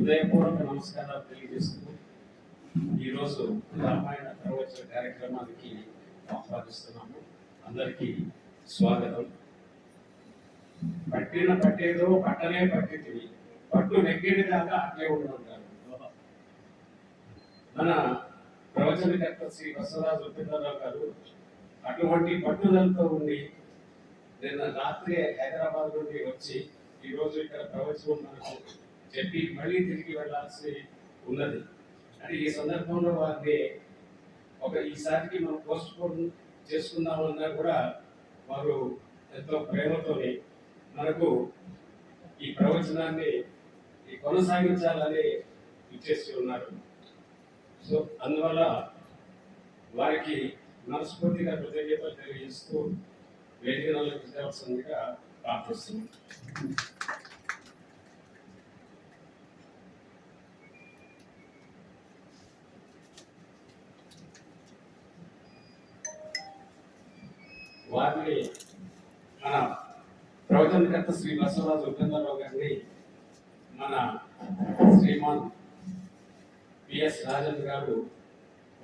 హృదయపూర్వక నమస్కారాలు తెలియజేస్తూ ఈరోజు రామాయణ ప్రవచన కార్యక్రమానికి ఆహ్వానిస్తున్నాము. అందరికీ స్వాగతం. పట్టేదో పట్టనే పట్టింది, పట్టు నెగ్గేది దాకా అట్లే ఉంటుంటారు. మన ప్రవచనకర్త శ్రీ బసవరాజు ఉపేంద్రరావు గారు అటువంటి పట్టుదలతో ఉండి నిన్న రాత్రి హైదరాబాద్ నుండి వచ్చి ఈరోజు ఇక్కడ ప్రవచనం మనకు చెప్పి మళ్ళీ తిరిగి వెళ్ళాల్సి ఉన్నది. అంటే ఈ సందర్భంలో వారిని ఈసారికి మనం పోస్ట్ పోన్ చేసుకుందామన్నా కూడా వారు ఎంతో ప్రేమతోని మనకు ఈ ప్రవచనాన్ని కొనసాగించాలని ఇచ్చేసి ఉన్నారు. సో అందువల్ల వారికి మనస్ఫూర్తిగా కృతజ్ఞతలు తెలియజేస్తూ వేదికలను తీసుకోవాల్సిందిగా ప్రార్థిస్తున్నాం. వారిని మన ప్రవచనకర్త శ్రీ బసవరాజు ఉపేంద్రరావు గారిని మన శ్రీమాన్ పిఎస్ రాజన్ గారు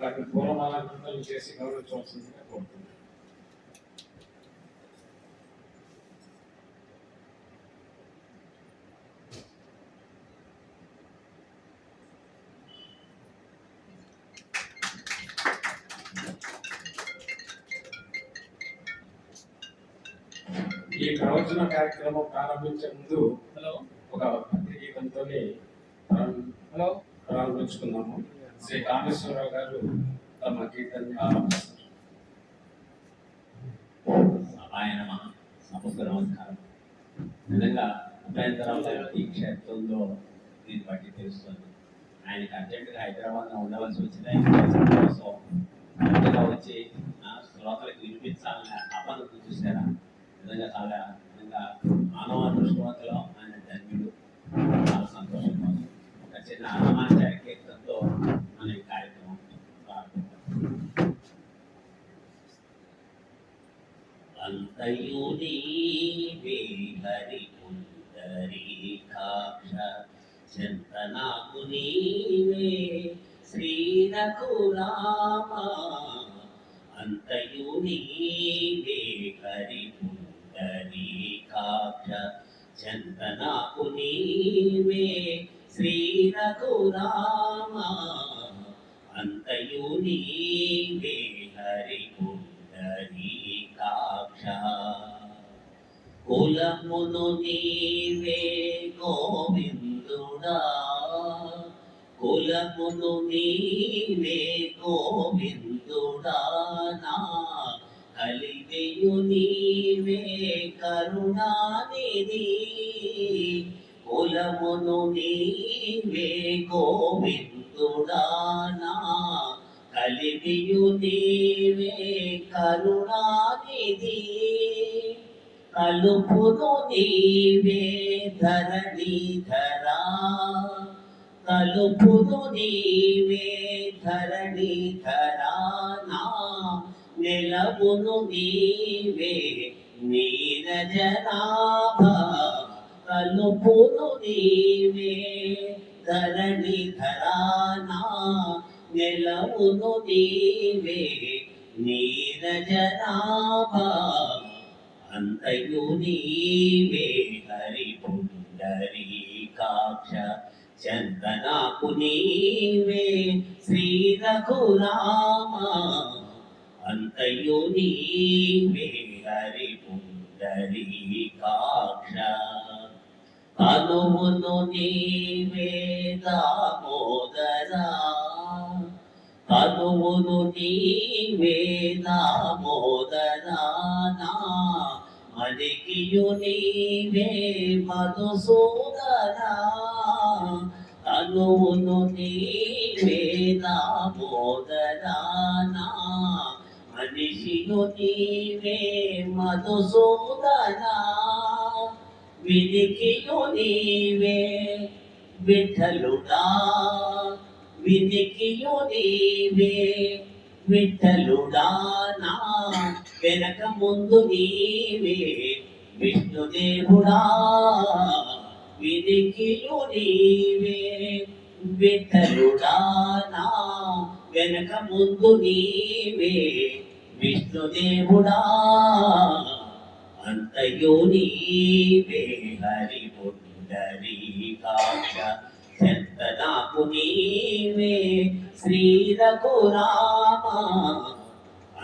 వారిని పూలమాలంకృతం చేసి గౌరవించవలసిందిగా కోరుతున్నారు. ఈ ప్రవచన కార్యక్రమం ప్రారంభించే ముందు ఒక భక్తి గీతంతో ప్రారంభించుకున్నాము. శ్రీ కామేశ్వరరావు గారు తమ గీతాన్ని ఆరంభిస్తారు. ఆయన సమస్త నమస్కారం. నిజంగా ఉపేంద్రరావు గారు ఈ క్షేత్రంలో దీన్ని బట్టి తెలుస్తుంది. ఆయనకి అర్జెంటుగా హైదరాబాద్లో ఉండవలసి వచ్చింది. కోసం వచ్చి శ్రోతలకు వినిపించాలనే అపను చూసారా. నిజంగా చాలా నిజంగా మానవ దృష్టివంతులో ఆయన ధన్యుడు. చాలా సంతోషంగా ఒక చిన్న అన్నమాచార్య కీర్తనతో మన ఈ కార్యక్రమం అంతయు నీవే హరి పుండరీకాక్ష చింతనాకు నీవే శ్రీ రఘురామ అంతయు నీవే హరి పుండరీకాక్ష చింతనాకు నీవే శ్రీ రఘురామ అంతయు నీవే హరి పుండరీకాక్ష కులమును నీవే గోవిందుడా కులమును నీవే గోవిందుడా నా కలిగయు నీవే కరుణానిధి కులమును నీవే గోవిందుడా నా కలిగయు నీవే కరుణానిధి కలుపును నీవే ధరణిధరా కలుపును నీవే ధరణిధరా నా నిలవును నీవే నీరజనాభ కలుపును నీవే ధరణిధరా నా నిలవును నీవే నీరజనాభ అంతయు నీవే హరి పుండరీకాక్ష చందనాకు నీవే శ్రీ రఘురామ అంతయు నీవే హరి పుండరీకాక్ష కనుమును నీవే దామోదరా కనుమును నీవే దామోదరా నా మదికియు నీవే మధుసూదనా కనుమును నీవే దామోదరా నా మనిషియు నీవే మధుసూదనా వినికియు నీవే విఠలుడా వినికియు నీవే విఠలుడా నా వెనక ముందు నీవే విష్ణుదేవుడా విధికియు నీవే విఠలుడా నా వెనక ముందు నీవే విష్ణుదేవుడా అంతయు నీవే హరి పుండరీకాక్ష చెంత నాకు నీవే శ్రీ రఘురామ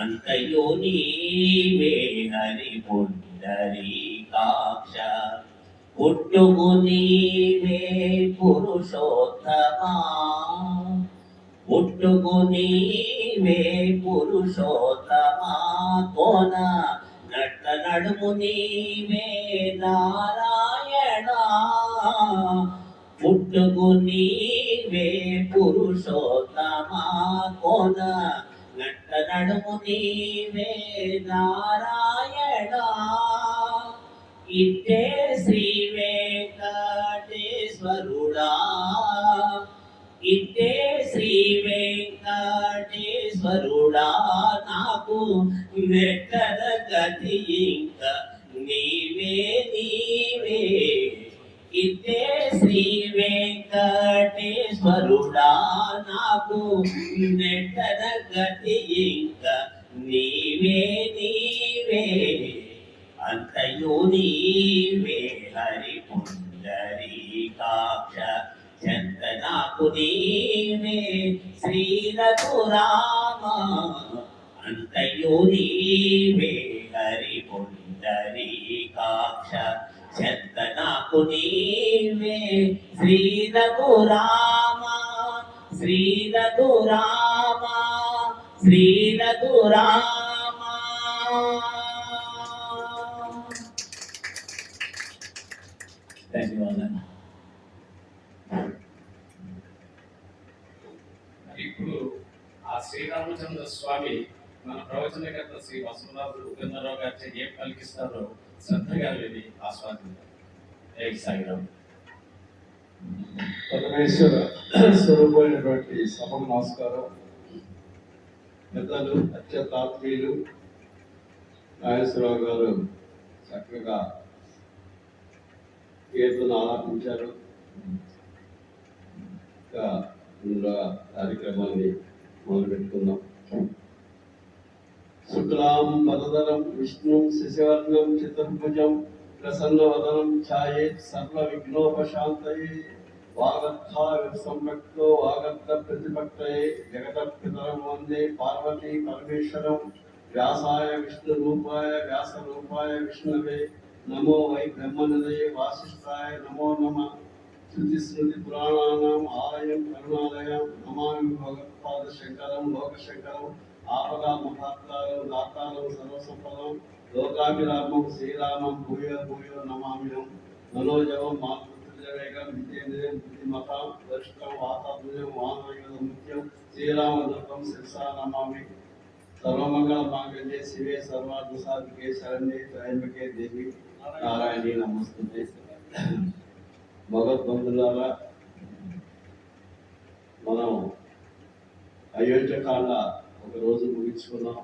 అంతయు నీవే హరి పుండరీకాక్ష పుట్టుకు నీవే పురుషోత్తమా పుట్టుకు నీవే పురుషోత్తమా కోన నట్ట నడుము నీవే నారాయణ పుట్టుకు నీవే పురుషోత్తమా కోన నట్ట నడుము నీవే నారాయణ ఇట్టే శ్రీ వెంకటేశ్వరుడా ఇట్టే శ్రీ వెంకటేశ్వరుడా నాకు వెట్టద గతి ఇంక నీవే నీవే ఇట్టే శ్రీ వెంకటేశ్వరుడా నాకు నెట్టద గతి ఇంక నీవే నీవే అంతయు నీవే హరి పుండరీకాక్ష చెంత నాకు నీవే శ్రీ రఘురామ అంతయు నీవే హరి పుండరీకాక్ష చెంత నాకు నీవే శ్రీ రఘురామ శ్రీ రఘురామ శ్రీ రఘురామ. ధన్యవాదాలు. ఇప్పుడు ఆ శ్రీరామచంద్ర స్వామి మన ప్రవచనకర్త శ్రీ వసంతరావు ఉపేంద్రరావు గారి ఏం పలికిస్తారో శ్రద్ధగా విని ఆస్వాదించారు. జై సాయిరామ్. పరమేశ్వర స్వరూపమైనటువంటి సభకు నమస్కారం. పెద్దలు అత్యంత ఆత్మీయులు నాగేశ్వరరావు గారు చక్కగా కీర్తన ఆలాపించారు. ఇంకా ముందుగా కార్యక్రమాన్ని మొదలుపెట్టుకుందాం. శుక్లాం వరదరం విష్ణుం శశివర్ణం చతుర్భుజం ప్రసన్నవదనం ఛాయేత్ సర్వ విఘ్నోపశాంతయే వాగర్థాయ సంరక్తో వాగర్థ ప్రతిపత్తయే జగత పితరం వందే పార్వతీ పరమేశ్వరం వ్యాసాయ విష్ణు రూపాయ వ్యాస రూపాయ విష్ణవే నమో వై బ్రహ్మనిధయే వాసిష్ఠాయ నమో నమః. శృతి స్మృతి పురాణానాం ఆలయం కరుణాలయం నమామి భగవత్పాద శంకరం లోకశంకరం ఆపదా మహాత్తారం దాతారం సర్వసంపదం లోకాభిరామం శ్రీరామం భూయో భూయో నమామ్యం. మనోజవం మాతృవేగం విజయేంద్రియం బుద్ధిమతాం వరిష్టం వాతాత్మజం వానవేగం ముఖ్యం శ్రీరామదత్తం శిరసా నమామి. సర్వమంగళ మాంగళ్యే శివే సర్వార్థ సాధికే శరణ్యే త్రయంబకే దేవి నారాయణీ నమస్తుతే. భగవద్బంధులారా, మనం అయోధ్యకాండ ఒక రోజు ముగించుకున్నాం.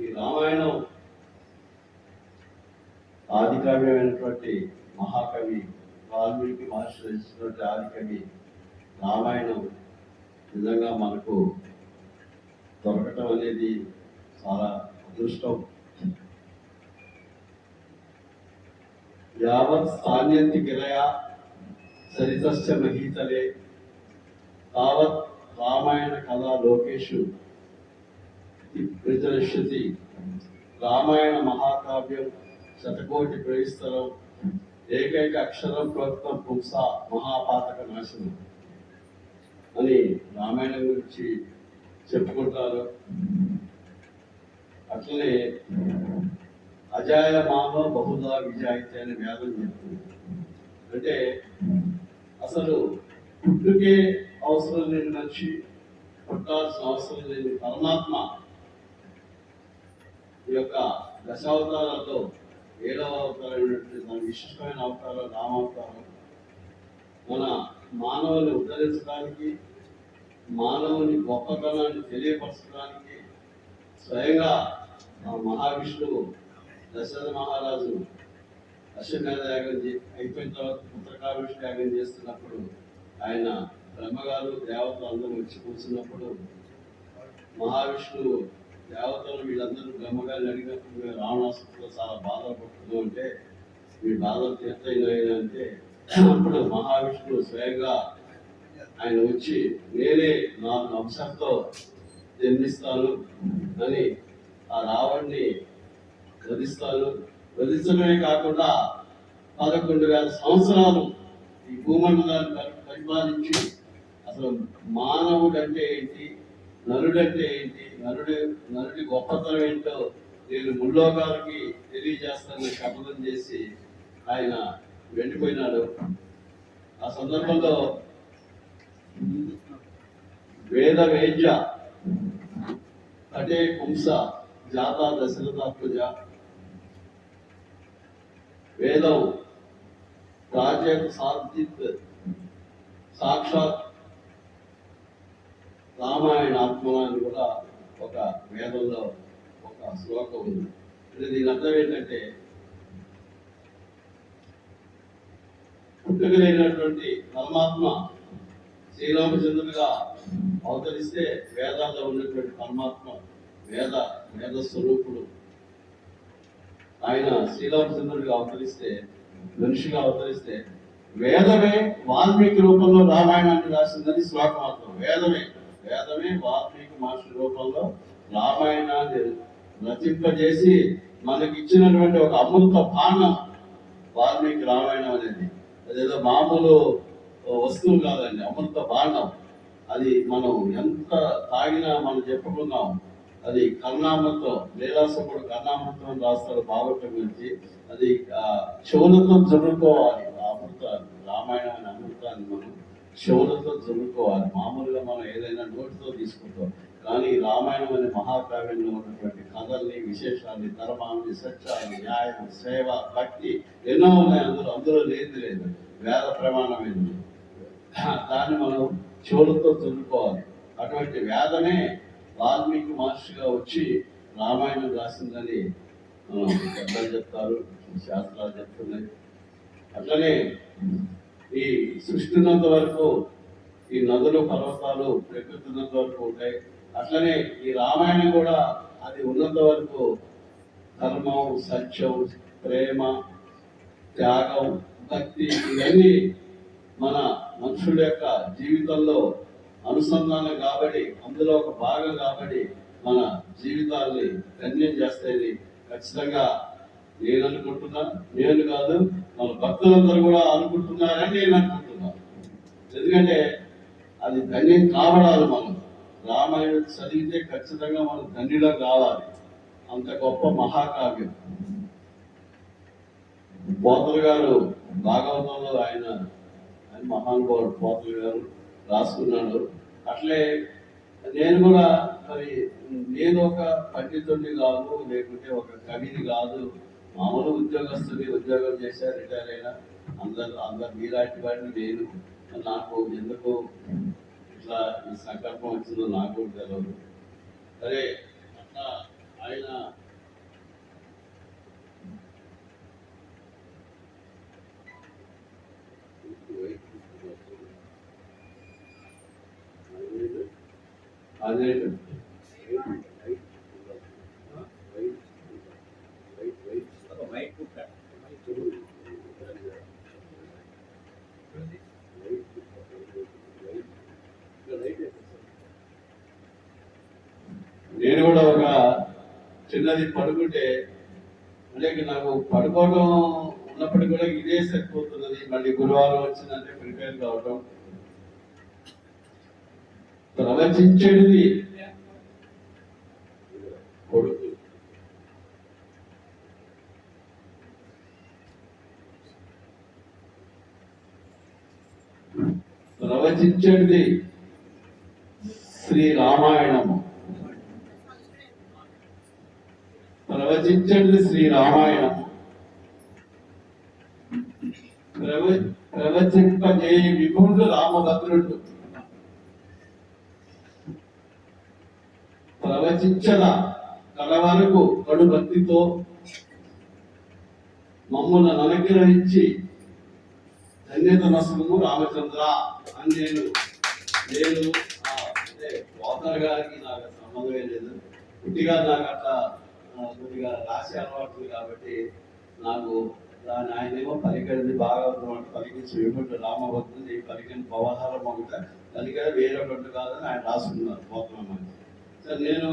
ఈ రామాయణం ఆది కావ్యమైనటువంటి మహాకవి వాల్మీకి మహర్షి రచించినటువంటి ఆది కవి రామాయణం నిజంగా మనకు దొరకటం అనేది చాలా అదృష్టం. యావత్ స్థాన్యంతి గిరయా సరితస్య మహీతలే తావత్ రామాయణ కథా లోకేషు ప్రచరిష్యతి. రామాయణ మహాకావ్యం శతకోటి ప్రవిస్తరం ఏకైక అక్షరం ప్రోక్తం పుంసా మహాపాతక నాశనం అని రామాయణం గురించి చెప్పుకుంటారు. అట్లనే అజాయమానో బహుదా విజాయితీ అనే వేదం చెప్తుంది. అంటే అసలు పుట్టుకే అవసరం లేని మనిషి, పుట్టాల్సిన అవసరం లేని పరమాత్మ ఈ యొక్క దశావతారాలతో 7వ అవతారమైనటువంటి మన విశిష్టమైన అవతారం రామావతారం మన మానవుని ఉద్ధరించడానికి, మానవుని గొప్పతనాన్ని తెలియపరచడానికి స్వయంగా ఆ మహావిష్ణువు దశరథ మహారాజు అశ్వమేధ యాగం అయిపోయిన తర్వాత పుత్రకారుష్టి యాగం చేస్తున్నప్పుడు ఆయన బ్రహ్మగారు దేవతలు అందరూ వచ్చి కూర్చున్నప్పుడు మహావిష్ణువు దేవతలు వీళ్ళందరూ బ్రహ్మగారిని అడిగినప్పుడు మేము రావణాసుడితో చాలా బాధలు పడుతున్నాం అంటే మీ బాధలు తీర్థైన అంటే అప్పుడు మహావిష్ణువు స్వయంగా ఆయన వచ్చి నేనే నా వంశంతో జన్మిస్తాను అని ఆ రావణ్ణి వధిస్తాను. వధించడమే కాకుండా 11,000 సంవత్సరాలు ఈ భూమండలాన్ని పరిపాలించి అసలు మానవుడు అంటే ఏంటి, నరుడంటే ఏంటి, నరుడి గొప్పతనం ఏంటో నేను ముల్లోకాలకి తెలియజేస్తానని శపథం చేసి ఆయన వెళ్ళిపోయినాడు. ఆ సందర్భంలో వేద వేద్య కటే పుంస జాత దశరథాత్మజ వేదం ప్రాజెక్ట్ సాధిత్ సాక్షాత్ రామాయణ ఆత్మ అని కూడా ఒక వేదంలో ఒక శ్లోకం ఉంది. అంటే దీని అర్థం ఏంటంటే పుట్టుకలైనటువంటి పరమాత్మ శ్రీరామచంద్రుడిగా అవతరిస్తే వేదాల్లో ఉన్నటువంటి పరమాత్మ వేద స్వరూపుడు ఆయన శ్రీరామచంద్రుడిగా అవతరిస్తే మనిషిగా అవతరిస్తే వేదమే వాల్మీకి రూపంలో రామాయణాన్ని రాసిందని శ్లోకం అర్థం. వేదమే వాల్మీకి మహర్షి రూపంలో రామాయణాన్ని రచింపజేసి మనకి ఇచ్చినటువంటి ఒక అమృత భాండం వాల్మీకి రామాయణం అనేది. అదేదో మామూలు వస్తువు కాదండి, అమృత భాండం. అది మనం ఎంత తాగినా మనం చెప్పుకున్నాం. అది కర్ణామృతం, లీలాసకుడు కర్ణామృతం రాస్తాడు బాగొట్ట గురించి. అది చెవులతో జరుపుకోవాలి ఆ అమృతాన్ని, రామాయణం అనే అమృతాన్ని మనం చెవులతో జరుపుకోవాలి. మామూలుగా మనం ఏదైనా నోటితో తీసుకుంటాం, కానీ రామాయణం అనే మహాకావ్యంలో ఉన్నటువంటి కథల్ని, విశేషాన్ని, ధర్మాన్ని, సత్యాన్ని, న్యాయం, సేవ, భక్తి ఎన్నో ఉన్నాయి. అందులో లేదు వేద ప్రమాణమైనది. దాన్ని మనం చెవులతో చదువుకోవాలి. అటువంటి వేదమే వాల్మీకి మహర్షిగా వచ్చి రామాయణం రాసిందని పెద్దలు చెప్తారు, శాస్త్రాలు చెప్తున్నాయి. అట్లనే ఈ సృష్టి ఉన్నంత వరకు ఈ నదులు, పర్వతాలు, ప్రకృతి ఉన్నంత వరకు ఉంటాయి. అట్లనే ఈ రామాయణం కూడా అది ఉన్నంత వరకు ధర్మం, సత్యం, ప్రేమ, త్యాగం, భక్తి ఇవన్నీ మన మనుషుల యొక్క జీవితంలో అనుసంధానం కాబట్టి, అందులో ఒక భాగం కాబట్టి మన జీవితాల్ని ధన్యం చేస్తాయని ఖచ్చితంగా నేను అనుకుంటున్నా. నేను కాదు, మన భక్తులందరూ కూడా అనుకుంటున్నారని నేను అనుకుంటున్నాను. ఎందుకంటే అది ధన్యం కావడాలి. మనం రామాయణం చదివితే ఖచ్చితంగా మనం ధన్యులం కావాలి. అంత గొప్ప మహాకావ్యం. పోతలు గారు భాగవతంలో ఆయన మహానుభావుడు పోతలు గారు రాసుకున్నాడు. అట్లే నేను కూడా మరి నేను ఒక పండితుడిని కాదు, లేకుంటే ఒక కవిని కాదు, మామూలు ఉద్యోగస్తుని, ఉద్యోగం చేశా, రిటైర్ అయినా. అందరు మీలాంటి వాడిని నేను. నాకు ఎందుకు ఇట్లా ఈ సంకల్పం వచ్చిందో నాకు కూడా తెలియదు. సరే అట్లా ఆయన అదే నేను కూడా ఒక చిన్నది పడుకుంటే అంటే నాకు పడుకోవడం ఉన్నప్పటికీ కూడా ఇదే సరిపోతున్నది. మళ్ళీ గురువారం వచ్చిందంటే ప్రిపేర్ కావడం. ప్రవచించేది కొడుకు, ప్రవచించేది శ్రీ రామాయణము, ప్రవచించేది శ్రీ రామాయణము. ప్రవచింపజేయ విభుడు రామభద్రుడు, ప్రవచించల కల వరకు కడు భక్తితో మమ్మల్ని అనుగ్రహించి ధన్యత నసుము రామచంద్ర అని నేను అంటే పోతన గారికి నాకు సంబంధమే లేదు. పుట్టిగా నాకు అట్లా కొద్దిగా రాసి అలవాటు కాబట్టి నాకు దాని ఆయనేమో పలికరిది బాగా ఉన్నమాట పలికించి విముడు రామభక్తుని పలికిన పవహారం ఒకట పలికర వేరొకటి కాదని ఆయన రాసుకున్నారు పోతనమ్మని. సరే నేను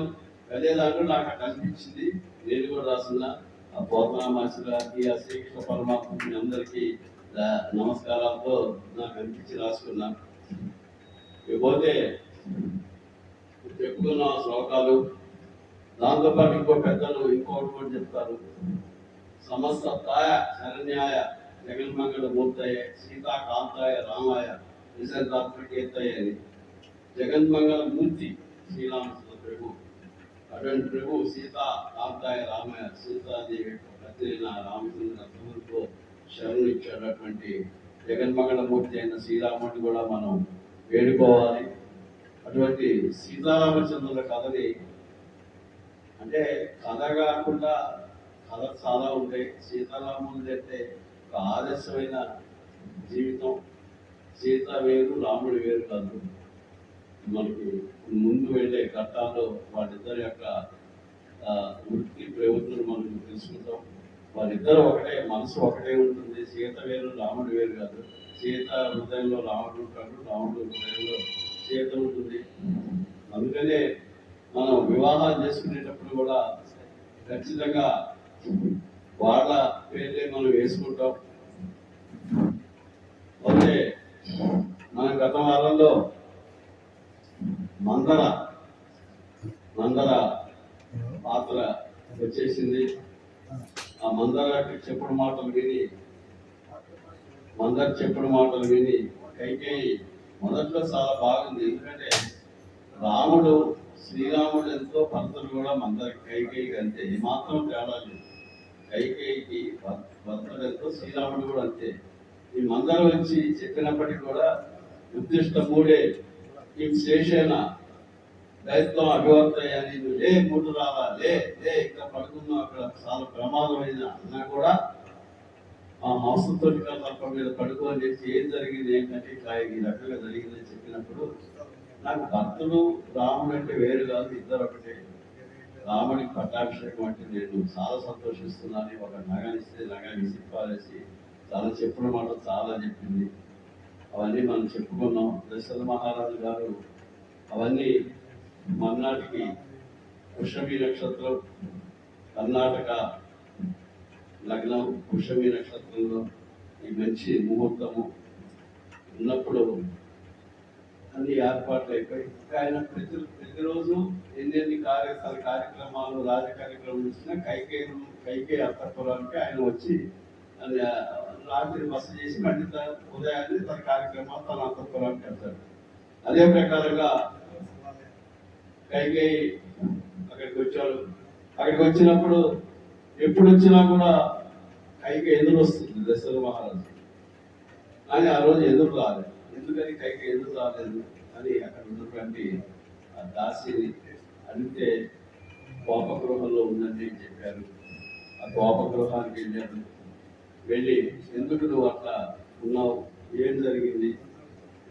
అదే దాంట్లో నాకు అట్లా అనిపించింది, నేను కూడా రాసున్నా. ఆ పోతనామాసి గారికి ఆ శ్రీకృష్ణ పరమాత్మని అందరికీ నమస్కారాలతో నాకు అనిపించి రాసుకున్నా. ఇకపోతే చెప్పుకున్న శ్లోకాలు దాంతోపాటు ఇంకో పెద్దలు ఇంకొకటి కూడా చెప్తారు. సమస్తతాయ శరణ్యాయ జగన్మంగళ మూర్తయ సీతాకాంతాయ రామాయ నిసర్గాత్మకేతయ అని జగన్మంగళ మూర్తి శ్రీరామచంద్ర ప్రభు. అటువంటి ప్రభు సీతాకాంతాయ రామాయ సీతాదేవి పత్రిన రామచంద్ర ప్రభుత్వ శరణు ఇచ్చేటటువంటి జగన్మంగళ మూర్తి అయిన శ్రీరాముడిని కూడా మనం వేడుకోవాలి. అటువంటి సీతారామచంద్రుల కథని అంటే కథ కాకుండా కథ చాలా ఉంటాయి. సీతారాముడు అంటే ఒక ఆదర్శమైన జీవితం. సీత వేరు రాముడు వేరు కాదు. మనకి ముందు వెళ్ళే ఘట్టాల్లో వాళ్ళిద్దరి యొక్క వృత్తి ప్రవృత్తులు మనం తెలుసుకుంటాం. వాళ్ళిద్దరు ఒకటే, మనసు ఒకటే ఉంటుంది. సీత వేరు రాముడు వేరు కాదు. సీత హృదయంలో రాముడు ఉంటాడు, రాముడు హృదయంలో సీత ఉంటుంది. అందుకనే మనం వివాహాలు చేసుకునేటప్పుడు కూడా ఖచ్చితంగా వాళ్ళ పేర్లే మనం వేసుకుంటాం. అయితే మన గత వారంలో మందర పాత్ర వచ్చేసింది. ఆ మందరకి చెప్పిన మాటలు విని కైకేయి మొదట్లో చాలా బాగుంది. ఎందుకంటే రాముడు శ్రీరాముడు ఎంతో భర్తలు కూడా మందరికి కైకేయికి అంతే, ఏమాత్రం తేడా లేదు. కైకేయికి భర్తలు ఎంతో శ్రీరాముడు కూడా అంతే. ఈ మందరం వచ్చి చెప్పినప్పటికీ కూడా ఉద్దిష్ట మూడే ఈ శేషేన దైత్యం అభివర్తయ్యని లే మూడు రాలా లే ఇక్కడ పడుకున్నాం, అక్కడ చాలా ప్రమాదమైన అన్నా కూడా ఆ మాంసంతో తప్ప మీద పడుకోని చెప్పి ఏం జరిగింది ఏంటంటే ఇట్లా ఈ రకంగా జరిగిందని చెప్పినప్పుడు నాకు భర్తలు రాముడు అంటే వేరు కాదు, ఇద్దరు ఒకటే. రాముడికి పట్టాభిషేకం అంటే నేను చాలా సంతోషిస్తున్నాను. ఒక నగనిస్తే నగని విసిపారేసి చాలా చెప్పిన మాట చాలా చెప్పింది. అవన్నీ మనం చెప్పుకున్నాం. దశరథ మహారాజు గారు అవన్నీ మర్నాటికి పుష్యమి నక్షత్రం కర్ణాటక లగ్నం పుష్యమి నక్షత్రంలో ఈ మంచి ముహూర్తము ఉన్నప్పుడు అన్ని ఏర్పాట్లు అయిపోయి ఆయన ప్రతిరోజు ఎన్ని కార్యక్రమాలు రాజ కార్యక్రమాలు ఇచ్చినా కైకేయి అంతఃపురానికి ఆయన వచ్చి రాత్రి బస చేసి మళ్ళీ ఉదయాన్నే తన కార్యక్రమాలు తన అంతఃపురానికి వెళ్తాడు. అదే ప్రకారంగా కైకేయి అక్కడికి వచ్చాడు. అక్కడికి వచ్చినప్పుడు ఎప్పుడు వచ్చినా కూడా కైకేయి ఎదురు వస్తుంది దశరథ మహారాజు. కానీ ఆ రోజు ఎదురు రాలేదు. ఎందుకని కైకేయి ఎదురు రాలేదు అని అక్కడ ఉన్నటువంటి ఆ దాసిని అడిగితే కోపగృహంలో ఉందని చెప్పారు. ఆ కోపగృహానికి వెళ్ళారు. వెళ్ళి ఎందుకు నువ్వు అట్లా ఉన్నావు, ఏం జరిగింది,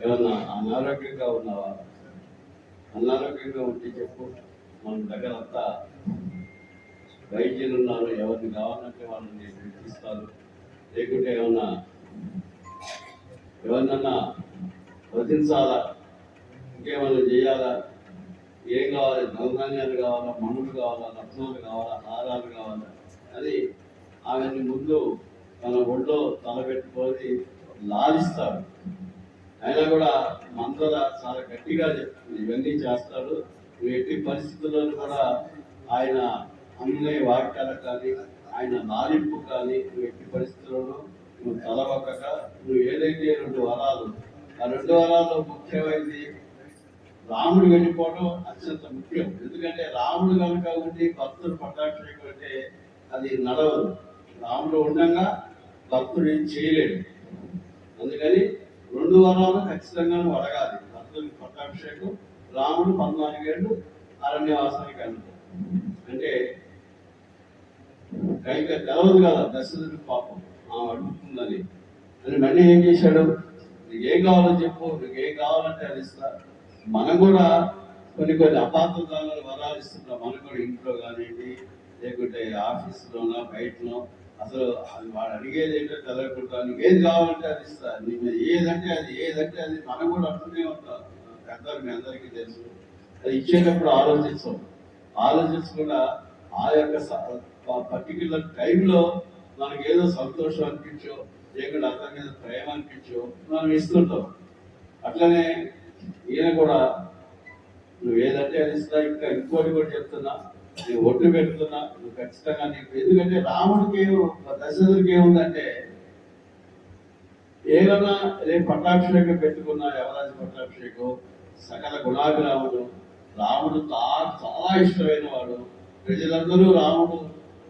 ఏమన్నా అనారోగ్యంగా ఉన్నావా, అనారోగ్యంగా ఉంటే చెప్పు, మన దగ్గర అంతా వైద్యులు ఉన్నారు, ఎవరిని కావాలంటే వాళ్ళని పిలిపిస్తారు, లేకుంటే ఎవరినన్నా వధించాలా, ఇంకేమన్నా చేయాలా, ఏం కావాలి, ధనధాన్యాలు కావాలా, మనులు కావాలా, రత్నాలు కావాలా, హారాలు కావాలా అని ఆమెని ముందు తన ఒళ్ళో తలబెట్టుకొని లాలిస్తాడు. అయినా కూడా మందర చాలా గట్టిగా చెప్తుంది, ఇవన్నీ చేస్తాడు. నువ్వు ఎట్టి పరిస్థితుల్లో కూడా ఆయన అన్నే వాక్యాలు కానీ ఆయన లాలింపు కానీ నువ్వు ఎట్టి పరిస్థితుల్లోనూ నువ్వు తలవక్కక నువ్వు ఏదైతే 2 వరాలు, ఆ 2 వరాల్లో ముఖ్యమైనది రాముడు వెళ్ళిపోవడం అత్యంత ముఖ్యం. ఎందుకంటే రాముడు కనుక ఉండి భక్తుడు పట్టాభిషేకం అంటే అది నడవదు. రాముడు ఉండగా భక్తుడు ఏం చేయలేడు. అందుకని 2 వరాలు ఖచ్చితంగా నువ్వు అడగాలి. భక్తుడికి పట్టాభిషేకం, రాముడు 14 ఏళ్ళు అరణ్యవాసానికి వెళ్తాడు. అంటే కైక తెలవదు కదా దశరథుడి పాపం అడుగుతుందని అని మళ్ళీ ఏం చేశాడు, నీకు ఏం కావాలో చెప్పు, నీకు ఏం కావాలంటే అది ఇస్తా. మనం కూడా కొన్ని కొన్ని అపార్థాలను వరాలు ఇస్తుంటాం. మనం కూడా ఇంట్లో కానివ్వండి, లేకుంటే ఆఫీస్లోనో బయటనో, అసలు అది వాడు అడిగేది ఏంటో తెలవకుండా నీకు ఏది కావాలంటే అది ఇస్తా, నీకు ఏదంటే అది మనం కూడా అంటూనే ఉంటాం. పెద్దలు మీ అందరికీ తెలుసు. అది ఇచ్చేటప్పుడు ఆలోచించకుండా ఆ యొక్క పర్టిక్యులర్ టైంలో మనకి ఏదో సంతోషం అనిపించో, లేకుండా అతని మీద ప్రేమ అనిపించో మనం ఇస్తుంటాం. అట్లనే ఈయన కూడా నువ్వు ఏదంటే అది ఇస్తా. ఇంకా ఇంకోటి కూడా చెప్తున్నా, నేను ఒట్టు పెడుతున్నా, నువ్వు ఖచ్చితంగా నీకు. ఎందుకంటే రాముడికి దశరథుడికి ఏముందంటే, ఏదన్నా రేపు పట్టాభిషేకం పెట్టుకున్నా, యవరాజు పట్టాభిషేకం, సకల గుణాభిరాముడు, రాముడు చాలా ఇష్టమైన వాడు. ప్రజలందరూ రాముడు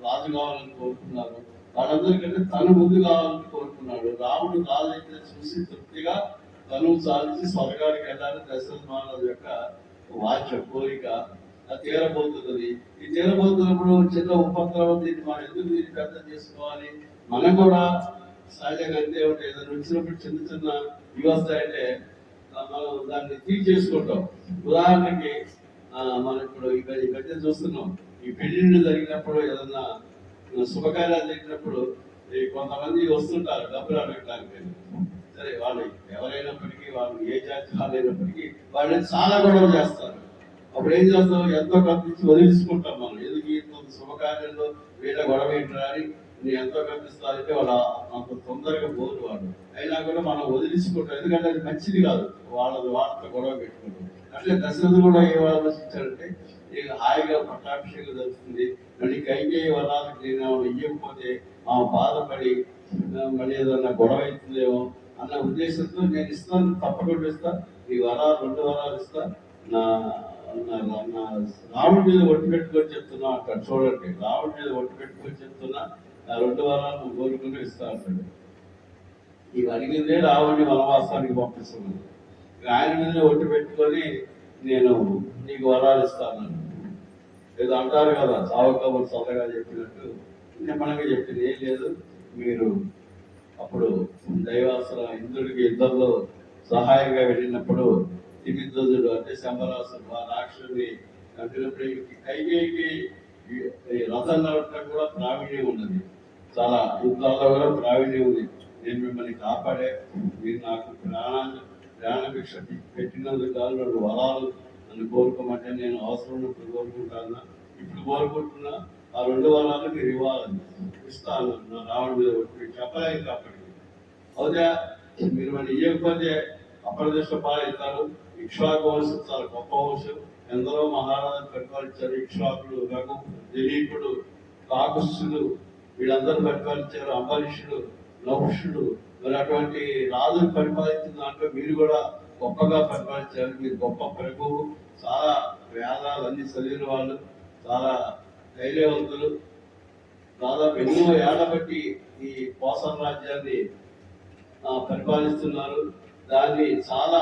రాజు కావాలని కోరుకున్నారు. వాళ్ళందరికంటే తను ముందు కావాలని కోరుకున్నాడు. రాముడు రాజు అయితే చూసి తృప్తిగా తను సాధించి స్వర్గానికి వెళ్ళాలని దశరథ మహారాజు యొక్క వాంఛ, కోరిక తీరబోతున్నది. ఈ తీరబోతున్నప్పుడు చిన్న ఉపద్రవం, దీన్ని మనం ఎందుకు దీన్ని పెద్ద చేసుకోవాలి? మనం కూడా సహజంగా అంతే ఉంటాయి. ఏదైనా వచ్చినప్పుడు చిన్న చిన్న ఇవి వస్తాయంటే మనం దాన్ని తీర్చేసుకుంటాం. ఉదాహరణకి మనం ఇప్పుడు ఈ మధ్య చూస్తున్నాం, ఈ పెళ్లిళ్ళు జరిగినప్పుడు, ఏదన్నా శుభకార్యాలు జరిగినప్పుడు కొంతమంది వస్తుంటారు డబ్బులు అడగడానికి. సరే, వాళ్ళు ఎవరైనప్పటికీ, వాళ్ళు ఏ జాతి వాళ్ళైనప్పటికీ వాళ్ళని చాలా గొడవ చేస్తారు. అప్పుడు ఏం చేస్తాం, ఎంతో కల్పించి వదిలించుకుంటాం మనం. ఎందుకు ఇంత శుభకార్యంలో వీళ్ళ గొడవ ఏంటారు అని నేను ఎంతో కల్పిస్తానంటే వాళ్ళ అంత తొందరగా పోరు వాళ్ళు. అయినా కూడా మనం వదిలించుకుంటాం, ఎందుకంటే అది మంచిది కాదు వాళ్ళతో గొడవ పెట్టుకుంటాం. అట్లే దశరథుడు కూడా ఏ ఆలోచించాడంటే, నేను హాయిగా పట్టాభిషేకం జరుగుతుంది, మళ్ళీ కైకేయి వరాలకు నేను ఇవ్వకపోతే బాధపడి మళ్ళీ ఏదన్నా గొడవ అవుతుందేమో అన్న ఉద్దేశంతో నేను ఇస్తాను, తప్పకుండా ఇస్తా, ఈ వరాలు 2 వరాలు ఇస్తా, నా రాముడి మీద ఒట్టు పెట్టుకొని చెప్తున్నా అంటాడు. చూడండి, రాముడి మీద ఒట్టు పెట్టుకొని చెప్తున్నా, నా 2 వరాలు నువ్వు కోరుకుంటూ ఇస్తా అంటాడు. ఇవి అడిగిందే రాముడిని వనవాసానికి పంపిస్తున్నాను. ఆయన మీద ఒట్టు పెట్టుకొని నేను నీకు వరాలు ఇస్తాను. ఏదో అంటారు కదా, సావకబులు సొంతగా చెప్పినట్టు నిమ్మలంగా చెప్పింది. ఏం లేదు, మీరు అప్పుడు దైవాసుర ఇంద్రుడికి యుద్ధంలో సహాయంగా వెళ్ళినప్పుడు తిమిధ్వజుడు అంటే శంబరాసుడు ఆ రాక్షసుని చంపినప్పుడు కైకేయికి రథం నడపడం కూడా ప్రావీణ్యం ఉన్నది, చాలా యుద్ధాల్లో కూడా ప్రావీణ్యం ఉంది. నేను మిమ్మల్ని కాపాడే, మీరు నాకు ప్రాణభిక్ష పెట్టినందుకు కాదు, 2 వరాలు నన్ను కోరుకోమంటే నేను అవసరం ఉన్నప్పుడు కోరుకుంటాను. ఇప్పుడు కోరుకుంటున్నా, ఆ 2 వరాలు మీరు ఇవ్వాలని ఇస్తాను. నా రావణ మీద చెప్పలేదు కాబట్టి అవుతా, మీరు మళ్ళీ ఇవ్వకపోతే అప్రదిష్ట పాలవుతారు. ఇక్ష్వాకు వంశం చాలా గొప్ప వంశం, ఎందరో మహారాజులు పరిపాలించారు. ఇక్ష్వాకుడు, రఘు, దిలీపుడు, కాకుష్యుడు, వీళ్ళందరూ పరిపాలించారు. అంబరీషుడు, నహుషుడు, మరి అటువంటి రాజులు పరిపాలించిన దాంట్లో మీరు కూడా గొప్పగా పరిపాలించారు. మీరు గొప్ప ప్రభువు, చాలా వేదాలు అన్ని చదివిన వాళ్ళు, చాలా ధైర్యవంతులు. దాదాపు ఎన్నో ఏళ్ల బట్టి ఈ కోసల రాజ్యాన్ని పరిపాలిస్తున్నారు. దాన్ని చాలా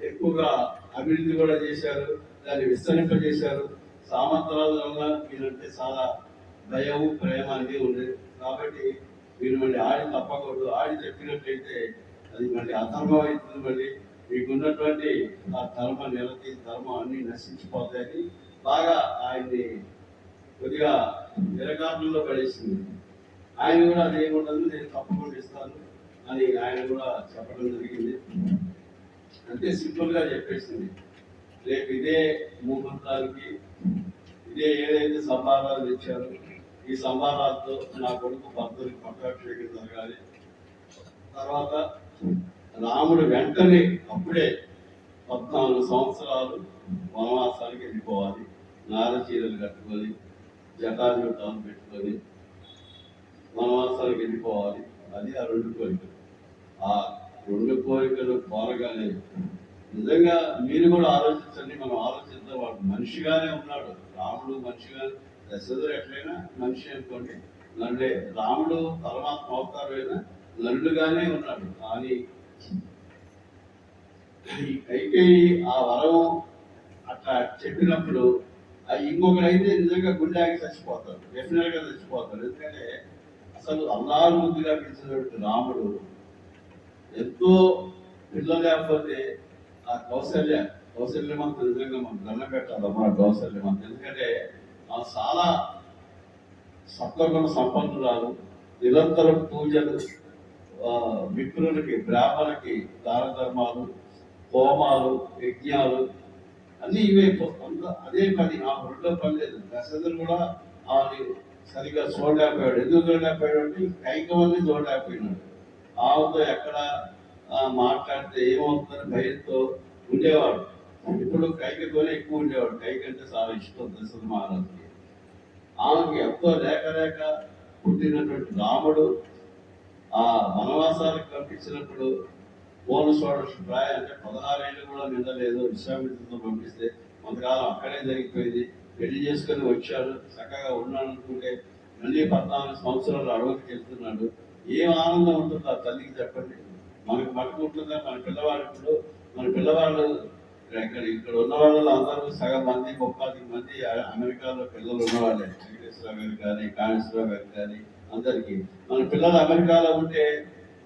ఎక్కువగా అభివృద్ధి కూడా చేశారు, దాన్ని విస్తరింపజేశారు. సామంతరాజు వల్ల మీరంటే చాలా భయం, ప్రేమ అన్నీ ఉండేది. కాబట్టి మీరు మళ్ళీ ఆడి తప్పకూడదు. ఆడి చెప్పినట్లయితే అది మళ్ళీ అధర్మం అవుతుంది. మళ్ళీ మీకున్నటువంటి ఆ ధర్మ నిరతి, ధర్మం అన్నీ నశించిపోతాయని బాగా ఆయన్ని కొద్దిగా నిరకారణంలో పడేసింది. ఆయన కూడా అదేముండదు, నేను తప్పకుండా ఇస్తాను అని ఆయన కూడా చెప్పడం జరిగింది. అంతే సింపుల్గా చెప్పేసింది. రేపు ఇదే ముహూర్తానికి ఇదే ఏదైతే సంభారాలు తెచ్చారో ఈ సంభారాలతో నా కొడుకు భర్తకి పట్టాభిషేకం జరగాలి. తర్వాత రాముడు వెంటనే అప్పుడే 14 సంవత్సరాలు వనవాసానికి వెళ్ళిపోవాలి. నార చీరలు కట్టుకొని, జటాజుటాలు పెట్టుకొని వనవాసానికి వెళ్ళిపోవాలి. అది ఆ 2 కోరికలు. ఆ 2 కోరికలు కోరగానే నిజంగా మీరు కూడా ఆలోచించండి. మనం ఆలోచిద్దాం. వాడు మనిషిగానే ఉన్నాడు, రాముడు మనిషిగానే. దశరథుడు ఎట్లయినా మనిషి అనుకోండి, నరుడే. రాముడు పరమాత్మ అవతారమైనా నరుడుగానే ఉన్నాడు. కానీ ఈ కైకేయి ఆ వరం అట్లా చెప్పినప్పుడు ఇంకొకరు అయితే నిజంగా గుండె ఆగి చచ్చిపోతారు, డెఫినెట్ గా చచ్చిపోతారు. ఎందుకంటే అసలు అల్లారు ముద్దుగా పిలిచినటువంటి రాముడు ఎంతో పిల్లలు లేకపోతే ఆ కౌశల్యమంతా నిజంగా మనం దండం పెట్టాలమ్మా కౌశల్యమంత. ఎందుకంటే చాలా సత్వగుణ సంపన్నురాలు, నిరంతరం పూజలు, విప్రులకి బ్రాహ్మణులకి దాన ధర్మాలు, హోమాలు, యజ్ఞాలు అన్ని ఇవే అదే పని. ఆ ఒళ్ళో పని లేదు. దశరథుడు కూడా ఆమె సరిగ్గా చూడలేకపోయాడు. ఎందుకు చూడలేకపోయాడు అంటే కైకవల్ని చూడలేకపోయినాడు. ఆమెతో ఎక్కడ మాట్లాడితే ఏమవుతుందని భయంతో ఉండేవాడు. ఇప్పుడు కైకతోనే ఎక్కువ ఉండేవాడు. కైక అంటే చాలా ఇష్టం దశరథ మహారాజుకి. ఆమెకి ఎంతో లేక పుట్టినటువంటి రాముడు ఆ వనవాసాలకు పంపించినప్పుడు పూర్ణ షోడశ ప్రాయం అంటే 16 ఏళ్ళు కూడా నిండలేదు. విశ్వామిత్రుడితో పంపిస్తే కొంతకాలం అక్కడే జరిగిపోయింది. పెళ్లి చేసుకొని వచ్చాడు, చక్కగా ఉన్నాడు అనుకుంటే మళ్ళీ 14 సంవత్సరాలు అడవికి వెళ్తున్నాడు. ఏం ఆనందం ఉంటుందో ఆ తల్లికి చెప్పండి. మనకు మట్టుకుంటుందా? మన పిల్లవాళ్ళు ఇక్కడ ఉన్న వాళ్ళలో అందరూ సగం మంది 30 మంది అమెరికాలో పిల్లలు ఉన్నవాళ్ళే. వెంకటేశ్వరరావు గారు కానీ, కాళేశ్వరరావు గారు కానీ అందరికీ. మన పిల్లలు అమెరికాలో ఉంటే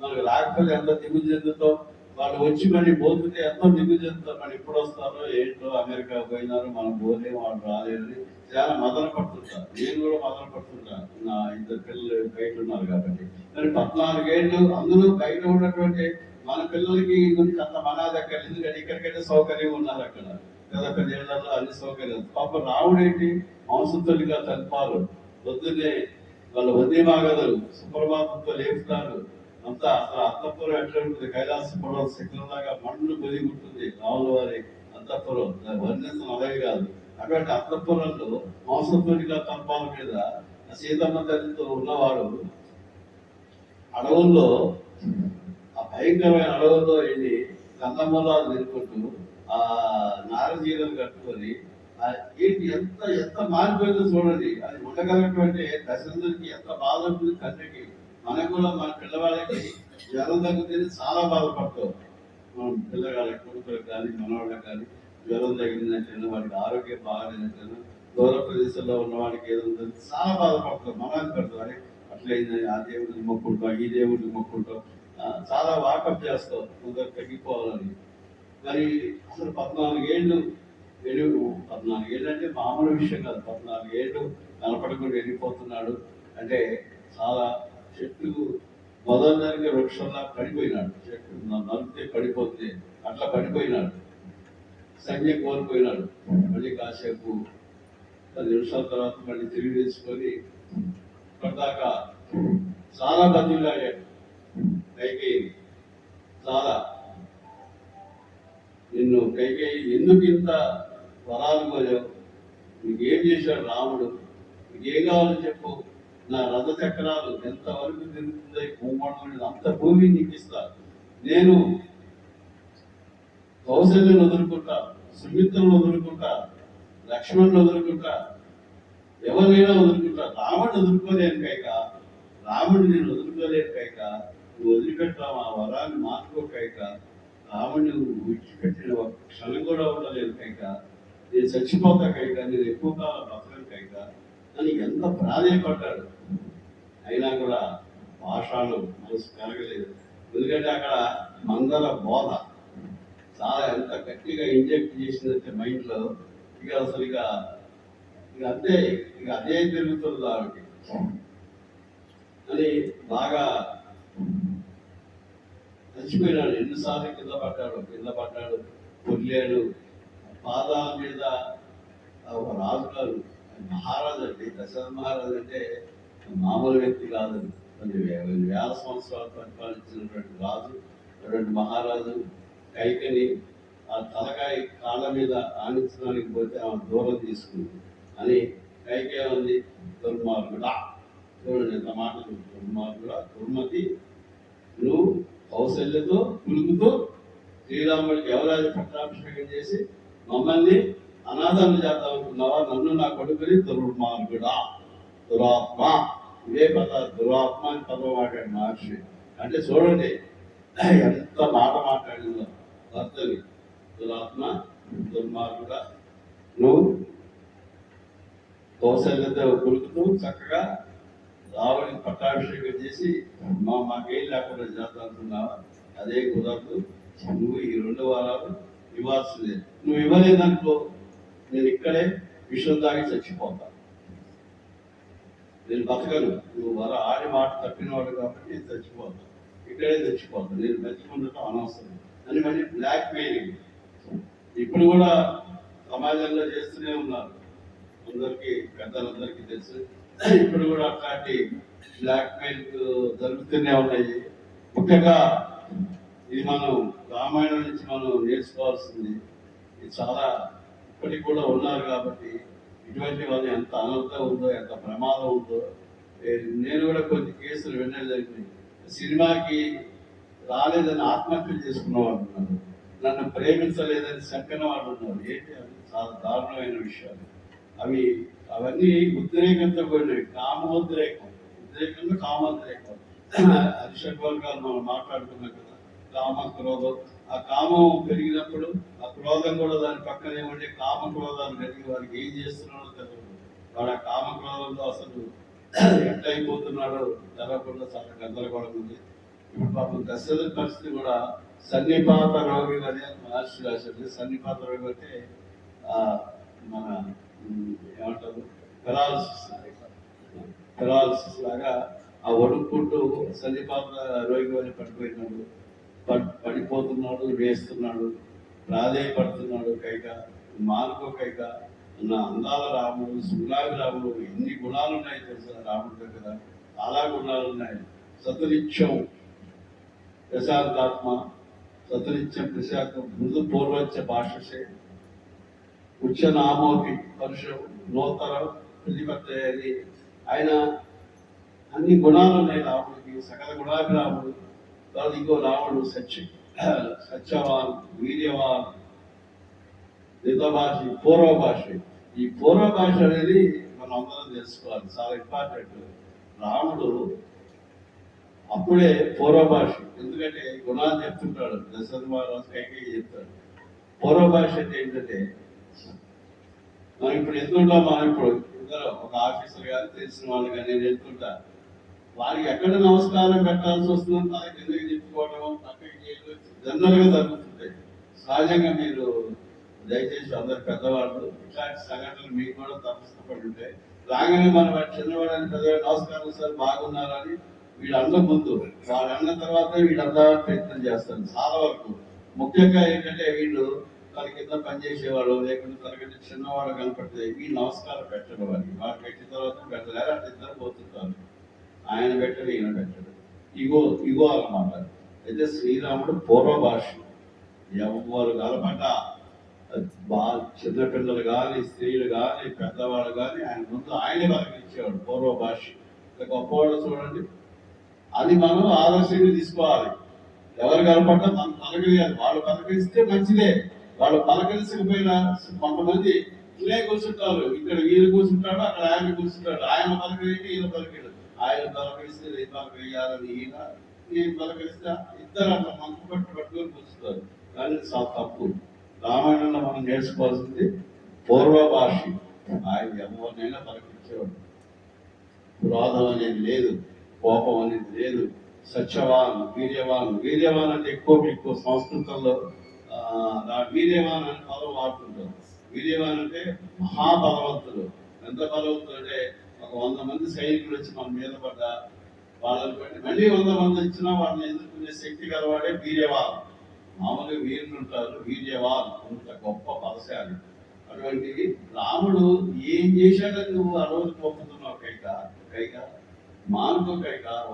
మనకు రాకపోతే ఎంత దిగులు చెందుతాం. వాళ్ళు వచ్చి మళ్ళీ పోతుంటే ఎంతో దిగులు చెందుతారు. మరి ఎప్పుడు వస్తారో ఏంటో, అమెరికా పోయినారు, మనం పోలేము, వాళ్ళు రాలేదని చాలా మదన పడుతుంటారు. నేను కూడా మదన పడుతుంటాను. నా 2 పిల్లలు బయట ఉన్నారు కాబట్టి. మరి 14 ఏళ్ళు అందులో బయట ఉన్నటువంటి మన పిల్లలకి గురించి అంత మనాది అక్కడ. ఎందుకంటే ఇక్కడికైతే సౌకర్యం ఉన్నారు అక్కడ పెద్ద ఏళ్లలో అన్ని సౌకర్యాలు. పాప రావుడు ఏంటి మాంసతుడిగా తల్పాలు పొద్దున్నే వాళ్ళ వద్యమాగదులు సుప్రభాతంతో లేపుతారు. అంతా అసలు అంతఃపురం ఎట్లా ఉంటుంది? కైలాసపురం శిఖరంలాగా మండు పొదిగి ఉంటుంది రావుల వారి అంతఃపురం. వర్ణించిన అలాగే కాదు. అటువంటి అంతఃపురంలో మాంసతుడిగా తల్పాల మీద సీతమ్మ తల్లితో ఉన్నవాడు అడవుల్లో, ఆ భయంకరమైన అడవుల్లో వెళ్ళి కందమూలాలు తిరుగుకుంటూ ఆ నారజీలను కట్టుకొని ఏంటి ఎంత మారిపోయిందో చూడండి. అది ఉండగలటువంటి దశరథుడికి ఎంత బాధ ఉంటుంది తండ్రికి. మనకు కూడా మన పిల్లవాళ్ళకి జ్వరం తగ్గుతుంది చాలా బాధపడతాం. మనం పిల్లగాళ్ళకి కొడుకులకు కానీ మనవాళ్ళకి కానీ జ్వరం తగిలిందంటే, వాడికి ఆరోగ్యం బాగాలేదంటే, దూర ప్రదేశంలో ఉన్న వాడికి ఏదో చాలా బాధపడతాం. మనాన్ని పెడతాం. అట్లయింది, ఆ దేవుడిని మొక్కుంటాం, ఈ దేవుడిని మొక్కుంటాం, చాలా వాకప్ చేస్తాం కొందరు తగ్గిపోవాలని. మరి అసలు 14 ఏళ్ళు 14 ఏళ్ళు అంటే మామూలు విషయం కాదు. 14 ఏళ్ళు కనపడకుండా వెళ్ళిపోతున్నాడు అంటే చాలా చెట్టు మొదలైన వృక్షంలా పడిపోయినాడు. చెట్టు నలిపితే పడిపోతే అట్లా పడిపోయినాడు. సంజయ్ కోల్పోయినాడు. మళ్ళీ కాసేపు 10 నిమిషాల తర్వాత మళ్ళీ తిరిగి తెచ్చుకొని ఇప్పటిదాకా చాలా బతిలాడాడు. కైకేయి చాలా, నిన్ను కైకేయి ఎందుకు ఇంత వరాలు కోరావు? నీకేం చేశాడు రాముడు? నీకేం కావాలో చెప్పు, నా రథ చక్రాలు ఎంతవరకు తిరుగుతుందో భూమండలం అంత భూమి నీకు ఇస్తా. నేను కౌశల్యను వదులుకుంటా, సుమిత్రను వదులుకుంటా, లక్ష్మణ్ని వదులుకుంటా, ఎవరినైనా వదులుకుంటా. రాముడిని వదులుకోలేను కైక, రాముడిని నేను వదులుకోలేను కైక. నువ్వు వదిలిపెట్టావు ఆ వరాన్ని మార్చుకోకైక. రాముడిని విడిచిపెట్టిన ఒక క్షణం కూడా ఉండలేదు కైక. నేను చచ్చిపోతా కైక, నేను ఎక్కువ కాలం బతకను కైక అని ఎంత ప్రాధాన్యపడ్డాడు. అయినా కూడా భాషలు మనసు కలగలేదు. ఎందుకంటే అక్కడ మంగళ బోధ చాలా ఎంత గట్టిగా ఇంజెక్ట్ చేసిందంటే మైండ్లో, ఇక అసలు ఇక అంతే, ఇక అదే తిరుగుతుంది ఆవిడకి అని బాగా చచ్చిపోయినాడు. ఎన్నిసార్లు కింద పడ్డాడు, పొర్లేడు. పాదాల మీద ఒక రాజు గారు, మహారాజు అండి, దశరథ మహారాజు అంటే మామూలు వ్యక్తి కాదు. కొన్ని వేల సంవత్సరాలు పరిపాలించినటువంటి రాజు, అటువంటి మహారాజు కైకని ఆ తలకాయ కాళ్ళ మీద ఆనించడానికి పోతే ఆమె దూరం తీసుకుంది అని కైకే ఉంది. దుర్మార్గుడా, చూడండి ఎంత మాటలు, దుర్మార్గుడా, దుర్మతి, నువ్వు కౌశల్యతో కులుకుతూ శ్రీరాముడికి యువరాజు పట్టాభిషేకం చేసి మమ్మల్ని అనాథాలు చేద్దాం అనుకున్నావా? నన్ను నా కొడుకుని దుర్మార్గుడా, దురాత్మ, ఇదే దురాత్మ అని పదం మాట్లాడు మహర్షి. అంటే చూడండి ఎంత మాట మాట్లాడిందో భర్తని. దురాత్మ, దుర్మార్గుడా, నువ్వు కౌశల్యతో కొలుకుతూ చక్కగా రావుడికి పట్టాభిషేకం చేసి మాకేం లేకుండా చేద్దామనుకున్నావా? అదే కుదరదు. నువ్వు ఈ 2 వారాలు ఇవ్వాల్సిందే. నువ్వు ఇవ్వలేదనుకో నేను ఇక్కడే విషయం తాగి చచ్చిపోతా. నేను బతకను. నువ్వు ఆడి మాట తప్పినవాడు కాబట్టి నేను చచ్చిపోతాను. ఇక్కడే చచ్చిపోతాను. నేను బతికుండటం అనవసరం అని మళ్ళీ బ్లాక్ మెయిలింగ్ ఇప్పుడు కూడా సమాజంలో చేస్తూనే ఉన్నారు. అందరికీ పెద్దలందరికీ తెలుసు. ఇప్పుడు కూడా అట్లాంటి బ్లాక్ మెయిల్ జరుగుతూనే ఉన్నాయి. ముఖ్యంగా ఇది మనం రామాయణం నుంచి మనం నేర్చుకోవాల్సింది. ఇది చాలా ఇప్పటికి కూడా ఉన్నారు కాబట్టి ఇటువంటి వాళ్ళు ఎంత అనర్థం ఉందో, ఎంత ప్రమాదం ఉందో. నేను కూడా కొన్ని కేసులు వినడం జరిగింది. సినిమాకి రాలేదని ఆత్మహత్య చేసుకున్న వాళ్ళు ఉన్నారు. నన్ను ప్రేమించలేదని శంకన వాళ్ళు ఉన్నారు. ఏంటి అది చాలా దారుణమైన విషయాలు. అవన్నీ ఉద్రేకంతో కూడినవి. కామోద్రేకం, ఉద్రేకంలో కామోద్రేకం. అది షడ్వర్గాలు మనం మాట్లాడుకున్నాం కదా. కామ క్రోధం. ఆ కామం పెరిగినప్పుడు ఆ క్రోధం కూడా దాని పక్కనే ఉండే కామ క్రోధాలు పెరిగి వారికి ఏం చేస్తున్నాడో తెలియదు. వాడు ఆ కామ క్రోధంలో అసలు ఎట్లయిపోతున్నాడో తెలవకుండా చాలా గందరగోళం ఉంది. ఇప్పుడు పాపం దశరథ పరిస్థితి కూడా సన్నిపాత రోగి అని మహర్షి రాశాడు. సన్నిపాత రోగి అంటే మన ఏమంటారు పెరాలసిస్ లాగా ఆ వణుక్కుంటూ సన్నిపాత రోగి అని పడిపోయినాడు. పడిపోతున్నాడు, వేస్తున్నాడు, ప్రాధేయపడుతున్నాడు. మానుకోకైక నా అందాల రాముడు, సుగులాబి రాముడు, ఎన్ని గుణాలు ఉన్నాయి తెలుసా రాముడి దగ్గర. చాలా గుణాలు ఉన్నాయి. సతునిత్యం ప్రశాంతాత్మ, సతునిత్యం ప్రశాంతం, మృదు పూర్వచ్చ భాషసే, ఉచ్చ నామోపి పరుషం నూతన ప్రతిపత్తి. ఆయన అన్ని గుణాలు ఉన్నాయి రాముడికి. సకల గుణాభిరాముడు. తర్వాత ఇంకో రాముడు సత్యవాన్, వీర్యవాన్, హితభాషి, పూర్వభాషి. ఈ పూర్వభాష అనేది మనం అందరం తెలుసుకోవాలి. చాలా ఇంపార్టెంట్. రాముడు అప్పుడే పూర్వభాషి. ఎందుకంటే గుణాలు చెప్తుంటాడు. దశరథ మహారాజు కైకేయి చెప్తాడు. పూర్వభాష అంటే ఏంటంటే మనం ఇప్పుడు వెళ్తుంటాం. మనం ఇప్పుడు ఇద్దరు ఒక ఆఫీసర్ కానీ తెలిసిన వాళ్ళు కానీ నేను వెళ్తుంటా. వారికి ఎక్కడ నమస్కారం పెట్టాల్సి వస్తుందో దానికి ఎందుకు చెప్పుకోవడం పక్కకి జనరల్ గా జరుగుతుంటాయి. సహజంగా మీరు దయచేసి అందరు పెద్దవాళ్ళు ఇట్లాంటి సంఘటనలు మీకు కూడా తప్పపడి ఉంటాయి. రాగానే మనం చిన్నవాడని పెద్దవాడు నమస్కారం సార్ బాగున్నారని వీళ్ళు అన్న ముందు వాళ్ళు అన్న తర్వాత వీళ్ళంతా ప్రయత్నం చేస్తారు. చాలా వరకు ముఖ్యంగా ఏంటంటే వీళ్ళు తన కింద పనిచేసేవాళ్ళు లేకుంటే తనకంటే చిన్నవాళ్ళు కనపడితే వీళ్ళు నమస్కారం పెట్టడం. వాళ్ళు పెట్టిన తర్వాత పెట్టలేరు. అట్లా ఇద్దరు పోతుంటారు. ఆయన పెట్టడు, ఈయన పెట్టడు. ఇగో అన్నమాట. అయితే శ్రీరాముడు పూర్వభాషి. ఎవరు కలపట చిన్నపిల్లలు కానీ స్త్రీలు కానీ పెద్దవాళ్ళు కానీ ఆయన ముందు ఆయనే పలకరించేవాడు. పూర్వభాషి గొప్పవాళ్ళు చూడండి. అది మనం ఆదర్శంగా తీసుకోవాలి. ఎవరు కలపడ్డా మనం పలకరియాలి. వాళ్ళు పలకరిస్తే మంచిదే. వాళ్ళు పలకరించకపోయినా కొంతమంది ఇలే కూర్చుంటారు. ఇక్కడ వీళ్ళు కూర్చుంటాడు, అక్కడ ఆయన కూర్చుంటాడు. ఆయన పలకరించి ఈయన పలకడు. ఆయన పలకరిస్తే నేను పలకరియాలని నేను పలకరిస్తే ఇద్దరు అట్లా మంకు పట్టుకొని కూర్చుంటారు. కానీ చాలా తప్పు. రామాయణంలో మనం నేర్చుకోవాల్సింది పూర్వభాషి. ఆయన ఎవరినైనా పలకరించేవాడు. క్రోధం అనేది లేదు, కోపం అనేది లేదు. సత్యవాన్, వీర్యవాన్. వీర్యవాన్ అంటే ఎక్కువ సంస్కృతంలో వీర్యవాన్ అనే పదం వాడుతుంటారు. వీర్యవాన్ అంటే మహాబలవంతుడు. ఎంత బలవంతుడు అంటే ఒక 100 మంది సైనికులు వచ్చి మన మీద పడ్డా వాళ్ళని బట్టి మళ్ళీ 100 మంది వచ్చినా వాళ్ళని ఎదుర్కొనే శక్తి గలవాడే వీర్యవాన్. మామూలుగా వీరులు ఉంటారు. వీర్యవాన్ అంత గొప్ప బలశాలి. అటువంటి రాముడు ఏం చేశాడని నువ్వు ఆ రోజు పొందుతున్నావు. కైక మానుకో,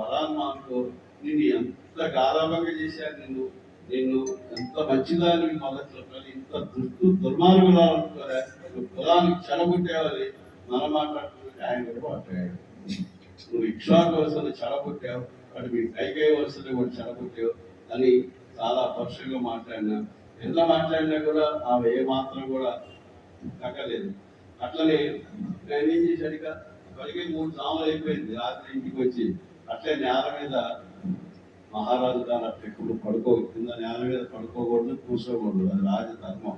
వరాన్ని మానుకో. నిన్ను ఎంత గారాభంగా చేశాను. నిన్ను ఎంత మంచిదాన్ని మొదట్లో ఇంత దుర్మార్గులా అనుకోరా. కులానికి చెడగొట్టేవారి మనం మాట్లాడుతుంటే ఆయన కూడా మాట్లాడాడు. నువ్వు ఇక్షాకు వలసలు చెడగొట్టావు, అటు మీ కైకేయ వలసలు కూడా చెడగొట్టావు అని చాలా పరుషంగా మాట్లాడినా. ఎంత మాట్లాడినా కూడా ఆమె ఏ మాత్రం కూడా తగ్గలేదు. అట్లనే ఆయన ఏం చేశాడు? ఇక ఇప్పటికే 3 సాములు అయిపోయింది. రాత్రి ఇంటికి వచ్చి అట్లే నేల మీద మహారాజు గారు అట్లా ఎప్పుడు కింద నేల మీద పడుకోకూడదు, కూర్చోకూడదు. అది రాజధర్మం.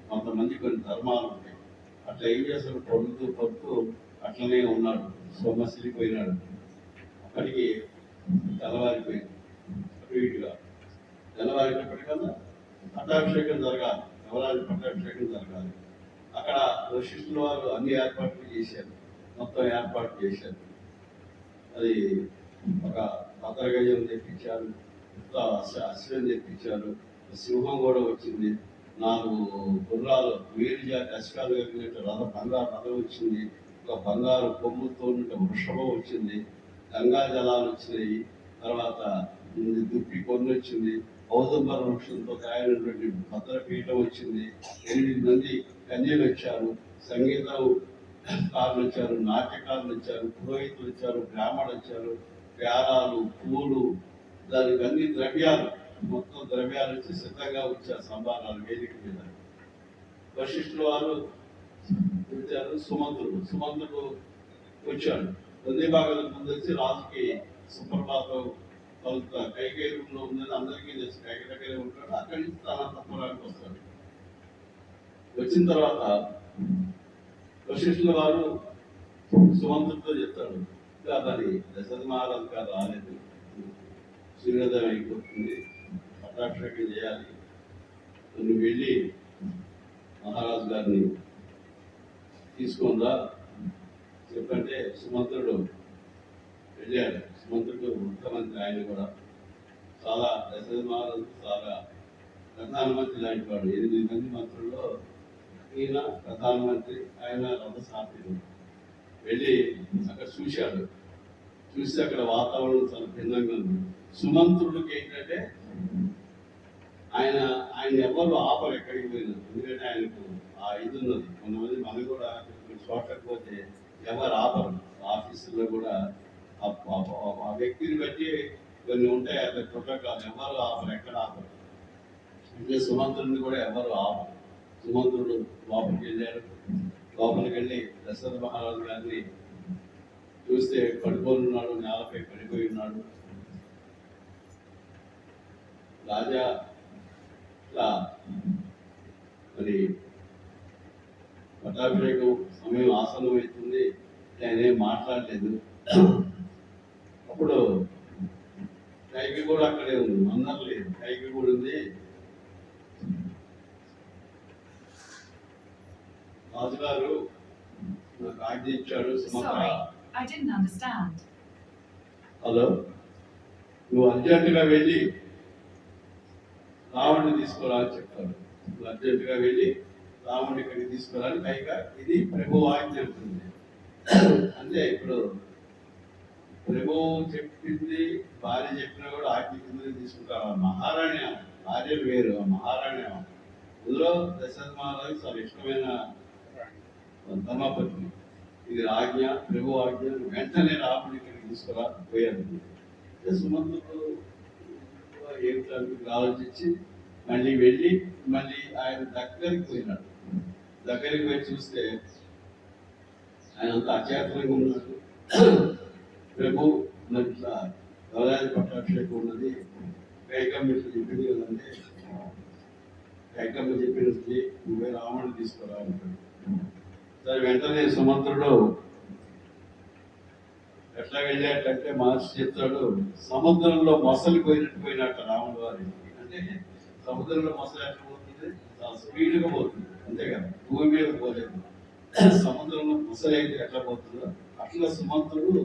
కొంతమంది కొన్ని ధర్మాలు ఉంటాయి. అట్లా ఏం చేస్తారు? పడుతూ అట్లనే ఉన్నాడు, సొమ్మసిలిపోయినాడు. అప్పటికి తెల్లవారిపోయింది. అటు ఇటుగా తెల్లవారినప్పటికన్నా పట్టాభిషేకం జరగాలి, యువరాజు పట్టాభిషేకం జరగాలి. అక్కడ వశిష్ఠుల వారు అన్ని ఏర్పాట్లు చేశారు, మొత్తం ఏర్పాటు చేశారు. అది ఒక భద్రగజం తెప్పించారు, అశ్వం తెప్పించారు, సింహం కూడా వచ్చింది, 4 గుర్రాలు వేరు జాతి అశ్వాలు కలిగినట్టు బంగారు రథం వచ్చింది, ఒక బంగారు కొమ్ముతో వృషభం వచ్చింది, గంగా జలాలు వచ్చినాయి, తర్వాత దుప్పి కొన్ని వచ్చింది, ఔదంబర వృక్షంతో తయారైనటువంటి భద్రపీఠం వచ్చింది, 8 మంది కన్యలు వచ్చారు, సంగీతం కారులు వచ్చారు, నాట్యకారులు వచ్చారు, పురోహితులు వచ్చారు, బ్రాహ్మణులు వచ్చారు, పేరాలు, పూలు, దానికి అన్ని ద్రవ్యాలు, మొత్తం ద్రవ్యాలు వచ్చి సిద్ధంగా వచ్చారు సంభారాలు వేదిక మీద. వశిష్ఠుల వారు వచ్చారు, సుమంతుడు వచ్చాడు. వందే భాగవతం ముందు వచ్చి రాజుకి సుప్రభాతం కొంత కైకేయంలో ఉందని అందరికీ తెలుసు, కైక దగ్గరే ఉంటాడు. అక్కడి నుంచి తన తప్పడానికి వస్తాడు. వచ్చిన తర్వాత వశిష్ఠుల వారు సుమంతుడితో చెప్తాడు, మరి దశరథ మహారాజు గారు రాలేదు, సూర్యోదయం అయిపోతుంది, పట్టాభిషేకం చేయాలి, నువ్వు వెళ్ళి మహారాజు గారిని తీసుకుందా చెప్పంటే సుమంత్రుడు వెళ్ళాడు. సుమంత్రుడు ముఖ్యమంత్రి, ఆయన కూడా చాలా దశరథ మహారాజు చాలా ప్రధానమంత్రి లాంటి వాడు. 8 మంది మంత్రుల్లో ఈయన ప్రధానమంత్రి, ఆయన రథసారథి. వెళ్ళి అక్కడ చూశాడు. చూస్తే అక్కడ వాతావరణం చాలా భిన్నంగా ఉంది. సుమంత్రుడికి ఏంటంటే ఆయన ఎవరు ఆపరు ఎక్కడికి పోయినా, ఎందుకంటే ఆయనకు ఆ ఇది ఉన్నది. కొంతమంది మనం కూడా చూడకపోతే ఎవరు ఆపరు. ఆఫీసుల్లో కూడా ఆ వ్యక్తిని బట్టి కొన్ని ఉంటాయి, అక్కడ ప్రోటోకాల్, ఎవరు ఆపరు, ఎక్కడ ఆపరు. అంటే సుమంత్రుడిని కూడా ఎవరు ఆపరు. సుమంత్రుడు లోపలికి వెళ్ళాడు. లోపలికి వెళ్ళి దశరథ మహారాజు గారిని చూస్తే పడిపోయి ఉన్నాడు, నేలపై పడిపోయి ఉన్నాడు. రాజా ఇట్లా మరి పట్టాభిషేకం సమయం ఆసనం అవుతుంది, ఆయన ఏం మాట్లాడలేదు. అప్పుడు కైకి కూడా అక్కడే ఉంది, మందరం లేదు, కైకి కూడా ఉంది. రాజుగారు నాకు ఆజ్ఞ ఇచ్చాడు, Sumantra. I didn't understand. Hello, నువ్వు అర్జెంటుగా వెళ్ళి రావణ్ణి తీసుకురా అని చెప్తాడు. నువ్వు అర్జెంటుగా వెళ్ళి రావణ్ణి ఇక్కడికి తీసుకురాని, పైగా ఇది ప్రభు ఆజ్ఞ ఉంటుంది. అంటే ఇప్పుడు ప్రభు చెప్పింది భార్య చెప్పినా కూడా ఆజ్ఞ కింద తీసుకుంటారు. ఆ మహారాణి, భార్యలు వేరు, ఆ మహారాణి అందులో దశరథ మహారాజు చాలా ఇష్టమైన ధర్మపత్ని. ఇది ఆజ్ఞ, ప్రభు ఆజ్ఞ, వెంటనే రాముడి ఇక్కడికి తీసుకురా పోయారు. సుమంతుడు ఏమిటి ఆలోచించి మళ్ళీ వెళ్ళి మళ్ళీ ఆయన దగ్గరికి పోయినాడు. దగ్గరికి పోయి చూస్తే ఆయన అంతా అచేతనంగా ఉన్నాడు. ప్రభు మరి ఇట్లా యువరాజు పట్టాభిషేకం ఉన్నది, కైకమ్మ ఇట్లా చెప్పింది కదంటే, కైకమ్మ చెప్పినది నువ్వే రాముడిని తీసుకురా అంటాడు. సరే, వెంటనే సుమంత్రుడు ఎట్లా వెళ్ళాడంటే మహర్షి చెప్తాడు, సముద్రంలో మొసలి పోయినట్టు రాముడు వారి. అంటే సముద్రంలో మొసలి ఎట్లా పోతుంది, చాలా స్పీడ్గా పోతుంది, అంతే కదా, భూమి మీద పోలేదు. సముద్రంలో మొసలి అయితే ఎట్లా పోతుందో అట్లా సుమంత్రుడు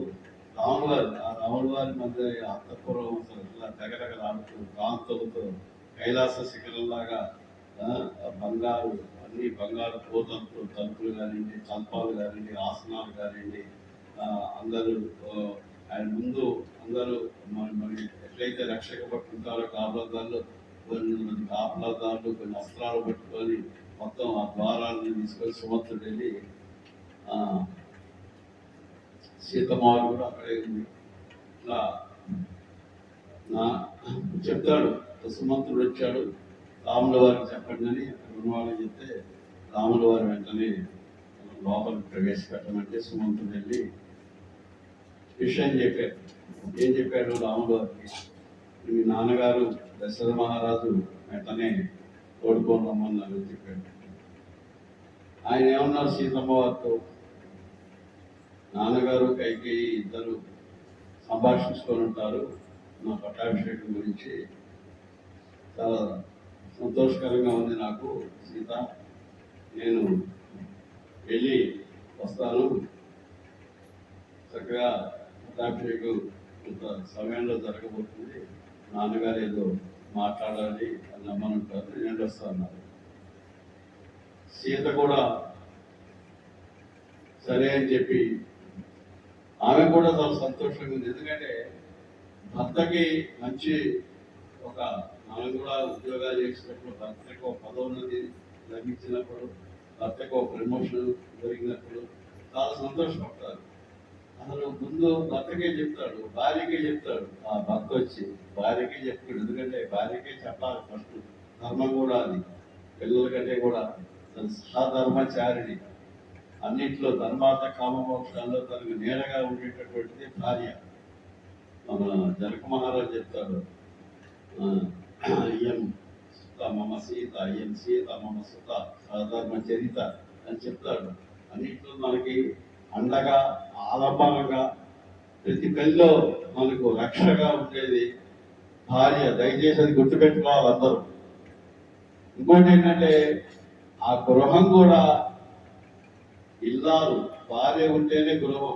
రాముడు వారి మధ్య అంతఃపురం అసలు ఇట్లా తెగరగలాడుతూ కాంతులతో కైలాస శిఖరంలాగా బంగారు, అన్ని బంగారు పోతలతో తలుపులు కానివ్వండి, తల్పాలు కానివ్వండి, ఆసనాలు కానివ్వండి, అందరూ ఆయన ముందు అందరూ మరి ఎట్లయితే రక్షక పట్టుకుంటారో కాపలాదారులు, కొన్ని కాపలాదారులు కొన్ని అస్త్రాలు పట్టుకొని మొత్తం ఆ ద్వారాలను తీసుకొని సుమంత్రుడు వెళ్ళి సీతమ్మారు కూడా అక్కడే ఉంది. ఇట్లా చెప్తాడు, సుమంత్రుడు వచ్చాడు, రాముల వారికి చెప్పండి అని అక్కడ ఉన్న వాళ్ళకి చెప్తే రాముల వారు వెంటనే లోపలికి ప్రవేశపెట్టమంటే సుమంత్రుడు వెళ్ళి విషయం చెప్పాడు. ఏం చెప్పాడు రాముల వారికి, మీ నాన్నగారు దశరథ మహారాజు వెంటనే తోడుకొని రమ్మన్నారు అని చెప్పాడు. ఆయన ఏమన్నారు సీతమ్మ వారితో, నాన్నగారు కైకేయి ఇద్దరు సంభాషించుకొని ఉంటారు నా పట్టాభిషేకం గురించి. చాలా సంతోషకరంగా ఉంది నాకు. సీత, నేను వెళ్ళి వస్తాను, చక్కగా పట్టాభిషేకం కొంత సమయంలో జరగబోతుంది, నాన్నగారు ఏదో మాట్లాడాలి అని నమ్మనుంటారు, నేను వస్తాను. సీత కూడా సరే అని చెప్పి ఆమె కూడా చాలా సంతోషంగా ఉంది. ఎందుకంటే భర్తకి మంచి ఒక, మనం కూడా ఉద్యోగాలు చేసినప్పుడు భర్తకి ఒక పదోన్నతి లభించినప్పుడు, భర్తకి ఒక ప్రమోషన్ జరిగినప్పుడు చాలా సంతోషపడతారు. అసలు ముందు భర్తకే చెప్తాడు, భార్యకే చెప్తాడు. ఆ భర్త వచ్చి భార్యకే చెప్తాడు, ఎందుకంటే భార్యకే చెప్పాలి ఫస్ట్. ధర్మం కూడా అది, పిల్లల కంటే కూడా సహధర్మచారిణి, అన్నింటిలో ధర్మార్థ కామమోక్షాల్లో తనకు నేరగా ఉండేటటువంటిది భార్య. మన జనక మహారాజు చెప్తాడు, ఇయం సుత మమ సీత, ఇయం సీత మమ సుత సహధర్మ చరిత అని చెప్తాడు. అన్నింటిలో మనకి అండగా ఆలంబనంగా ప్రతి పెళ్ళిలో మనకు రక్షగా ఉండేది భార్య. దయచేసి అది గుర్తుపెట్టుకోవాలి అందరూ. ఇంకోటి ఏంటంటే ఆ గృహం కూడా ఇల్లాలు, భార్య ఉంటేనే గృహం.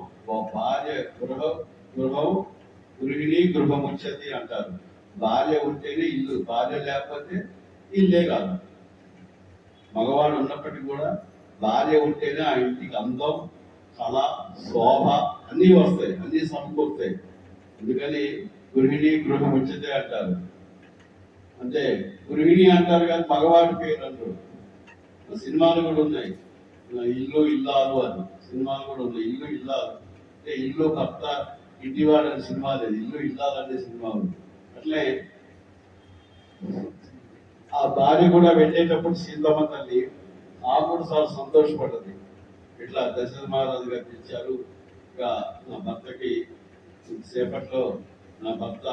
భార్య గృహం గృహిణి గృహం వచ్చేది అంటారు. భార్య ఉంటేనే ఇల్లు, భార్య లేకపోతే ఇల్లే కాదు. మగవాడు ఉన్నప్పటికీ కూడా భార్య ఉంటేనే ఆ ఇంటికి అందం, కళ, శోభ అన్నీ వస్తాయి, అన్నీ సమకూరుతాయి. అందుకని గృహిణి గృహం వచ్చేదే అంటారు. అంటే గృహిణి అంటారు కానీ మగవాడి పేరు అంటారు. సినిమాలు కూడా ఉన్నాయి, ఇల్లు ఇల్లాలు అని సినిమాలు కూడా ఉన్నాయి. ఇల్లు ఇల్లాలు అంటే ఇల్లు భర్త ఇంటివాడు అనే సినిమా లేదు, ఇల్లు ఇల్లాలు అనే సినిమా ఉంది. అట్లే ఆ భార్య కూడా వెళ్ళేటప్పుడు సీతమ్మ తల్లి ఆ కూడా చాలా సంతోషపడ్డది. ఇట్లా దశరథ మహారాజు గారు పిలిచారు, ఇంకా నా భర్తకి సేపట్లో నా భర్త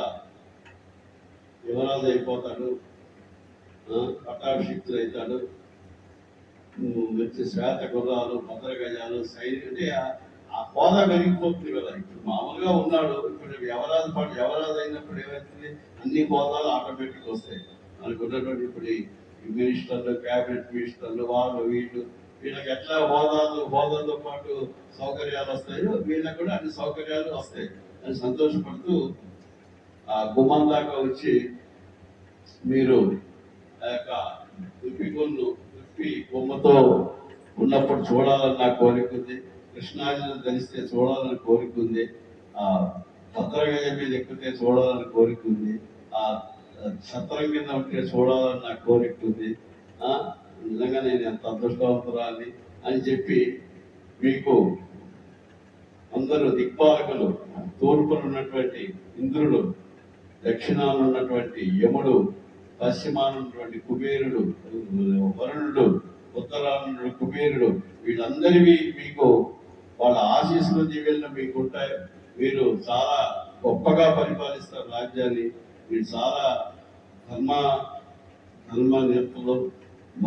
యువరాజు అయిపోతాడు, పట్టాభిషిక్తుడు అవుతాడు, వచ్చి శ్వేత గుర్రాలు, భద్ర గజాలు, సైనిక, అంటే ఆ హోదా పెరిగిపోతుంది కదా. ఇప్పుడు మామూలుగా ఉన్నాడు, ఇప్పుడు యువరాజు అయినప్పుడు ఏమవుతుంది, అన్ని హోదాలు ఆటోమేటిక్ వస్తాయి. మనకు ఉన్నటువంటి ఇప్పుడు ఈ మినిస్టర్లు, క్యాబినెట్ మినిస్టర్లు, వాళ్ళు వీళ్ళు, వీళ్ళకి ఎట్లా హోదాతో పాటు సౌకర్యాలు వస్తాయో వీళ్ళకి కూడా అన్ని సౌకర్యాలు వస్తాయి అని సంతోషపడుతూ ఆ గుమ్మం దాకా వచ్చి, మీరు ఆ యొక్క దుప్పి కొమ్మతో ఉన్నప్పుడు చూడాలని నా కోరిక ఉంది, కృష్ణాజిని ధరిస్తే చూడాలని కోరిక ఉంది, ఆ భద్రగజ మీద ఎక్కితే చూడాలని కోరిక ఉంది, ఆ ఛత్రం కింద ఉంటే చూడాలని నా కోరిక ఉంది, నిజంగా నేను ఎంత అదృష్టవంతురాలి అని చెప్పి మీకు అందరూ దిక్పాలకులు, తూర్పున ఉన్నటువంటి ఇంద్రుడు, దక్షిణాన ఉన్నటువంటి యముడు, పశ్చిమాన ఉన్నటువంటి కుబేరుడు వరుణుడు, ఉత్తరాన కుబేరుడు, వీళ్ళందరివి మీకు వాళ్ళ ఆశీస్సులు దీవెనలు మీకు ఉంటాయి. మీరు చాలా గొప్పగా పరిపాలిస్తారు రాజ్యాన్ని. మీరు చాలా ధర్మ నేర్పులు,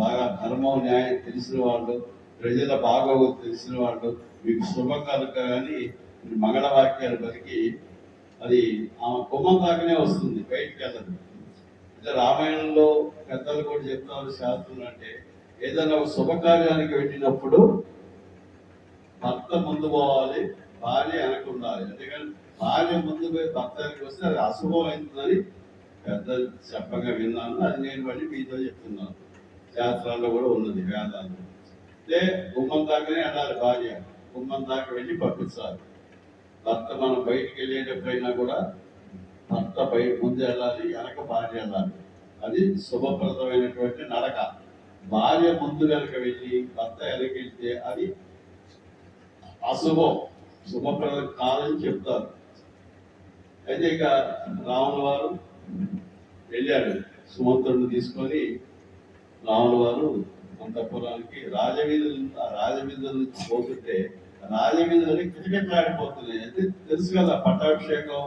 బాగా ధర్మం న్యాయం తెలిసిన వాళ్ళు, ప్రజల బాగోగులు తెలిసిన వాళ్ళు, మీకు శుభం కలగాలని మంగళవాక్యాలు పలికి అది ఆమె కుమ్మం దాకానే వస్తుంది, బయటికి వెళ్ళదు. అంటే రామాయణంలో పెద్దలు కూడా చెప్తారు, శాస్త్రులు అంటే ఏదైనా ఒక శుభకార్యానికి వెళ్ళినప్పుడు భర్త ముందు పోవాలి, భార్య వెనక ఉండాలి. అందుకని భార్య ముందు పోయి భర్త వెనక్కి వస్తే అది అశుభం అవుతుందని పెద్దలు చెప్పగా విన్నాను. అది నేను మళ్ళీ మీతో చెప్తున్నాను, శాస్త్రాల్లో కూడా ఉన్నది, వేదాలు. అంటే గుమ్మం దాకానే వెళ్ళాలి భార్య, గుమ్మం దాకా వెళ్ళి పంపించాలి. భర్త మనం బయటికి వెళ్ళేటప్పుడైనా కూడా భర్త బయట ముందు వెళ్ళాలి, వెనక భార్య వెళ్ళాలి. అది శుభప్రదమైనటువంటి నడక. భార్య ముందు వెనక వెళ్ళి భర్త వెనక వెళ్తే అది అశుభం, శుభప్రదం కాదని చెప్తారు. అయితే ఇక రాముల వారు వెళ్ళాడు, సుమంత్రుడిని తీసుకొని రాముల వారు అంతఃపురానికి రాజవీధుల నుంచి పోతుంటే రాజవీధులని కిటకిటలాడిపోతున్నాయి. అంటే తెలుసు కదా పట్టాభిషేకం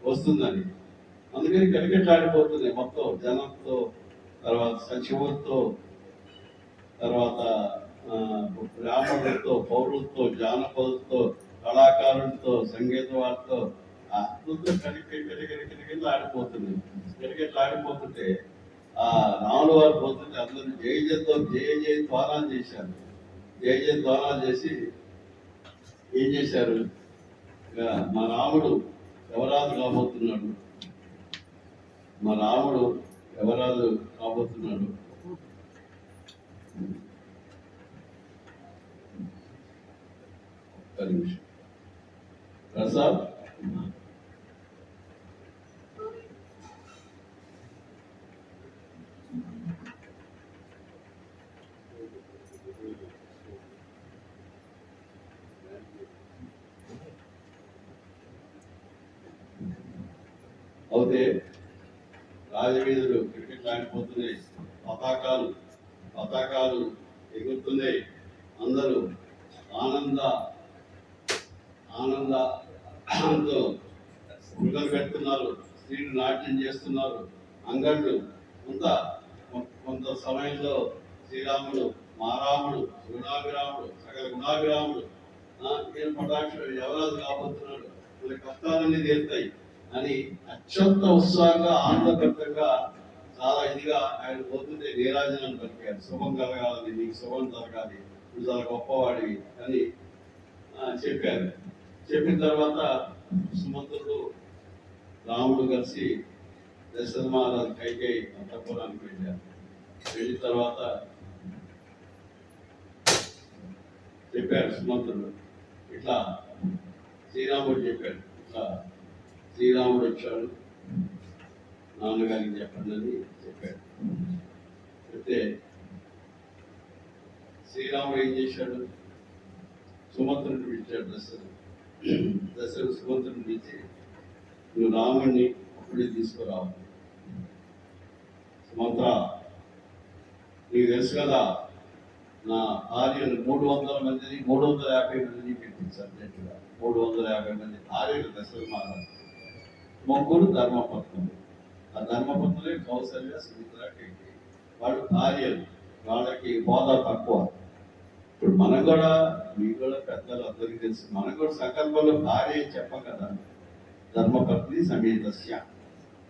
వస్తుందని, అందుకని కిటకిటలాడిపోతున్నాయి మొత్తం జనంతో, తర్వాత సచివులతో, తర్వాత బ్రాహ్మణులతో, పౌరులతో, జానపదులతో కళాకారులతో సంగీత వారితో అద్భుతం ఆడిపోతుంది. కిటకిటలు ఆడిపోతుంటే ఆ రాముల వారు పోతుంటే అందరూ జై జయతో జయ జయ ద్వారాలు చేశారు. జయ జయ ద్వారాలు చేసి ఏం చేశారు, ఇక మా రాముడు యువరాజు కాబోతున్నాడు, మా రాముడు యువరాజు కాబోతున్నాడు. ఒక్క నిమిషం ప్రసాద్, అయితే రాజవీధులు క్రికెట్ ఆడిపోతున్నాయి, పతాకాలు ఎగురుతున్నాయి. అందరూ ఆనందంతో గుడ్డలు పెడుతున్నారు, స్త్రీలు నాట్యం చేస్తున్నారు, అంగళ్ళు అంతా. కొంత సమయంలో శ్రీరాముడు, మా రాముడు, గుణాభిరాముడు, సకల గుణాభిరాముడు పటాక్షుడు యువరాజు కాబోతున్నాడు, మన కష్టాలన్నీ తీరుతాయి అని అత్యంత ఉత్సాహంగా ఆనందభరితంగా చాలా ఇదిగా ఆయన పోతుంటే నీరాజనం పలికారు. శుభం కలగాలని, నీకు శుభం జరగాలి, నువ్వు చాలా గొప్పవాడివి అని చెప్పారు. చెప్పిన తర్వాత సుమంత్రుడు రాముడు కలిసి దశరథ మహారాజు కైకేయి అంతఃపురానికి వెళ్ళారు. వెళ్ళిన తర్వాత చెప్పారు సుమంత్రుడు, ఇట్లా శ్రీరాముడు చెప్పాడు, ఇట్లా శ్రీరాముడు వచ్చాడు, నాన్నగారికి చెప్పండి అని చెప్పాడు. చెప్తే శ్రీరాముడు ఏం చేశాడు, సుమంత్రుడిని పిలిచాడు. దశరథుడు సుమంత్రుడిని పిలిచి, నువ్వు రాముడిని అప్పుడే తీసుకురావు. సుమంత్ర, నీకు తెలుసు కదా, నా భార్యలు 300 మందిని 350 మందిని పిలిపించారు. 350 మంది భార్యలు దశరథ మహారాజు. ముగ్గురు ధర్మపత్నులు. ఆ ధర్మపత్నులే కౌసల్య, సుమిత్ర, కైకేయి. వాళ్ళు భార్యలు, వాళ్ళకి హోదా తక్కువ. ఇప్పుడు మనం కూడా, మీకు కూడా పెద్దలు అందరికీ తెలుసు, మనం కూడా సంకల్పంలో భార్య చెప్పం కదా, ధర్మపత్ని సమేతస్య,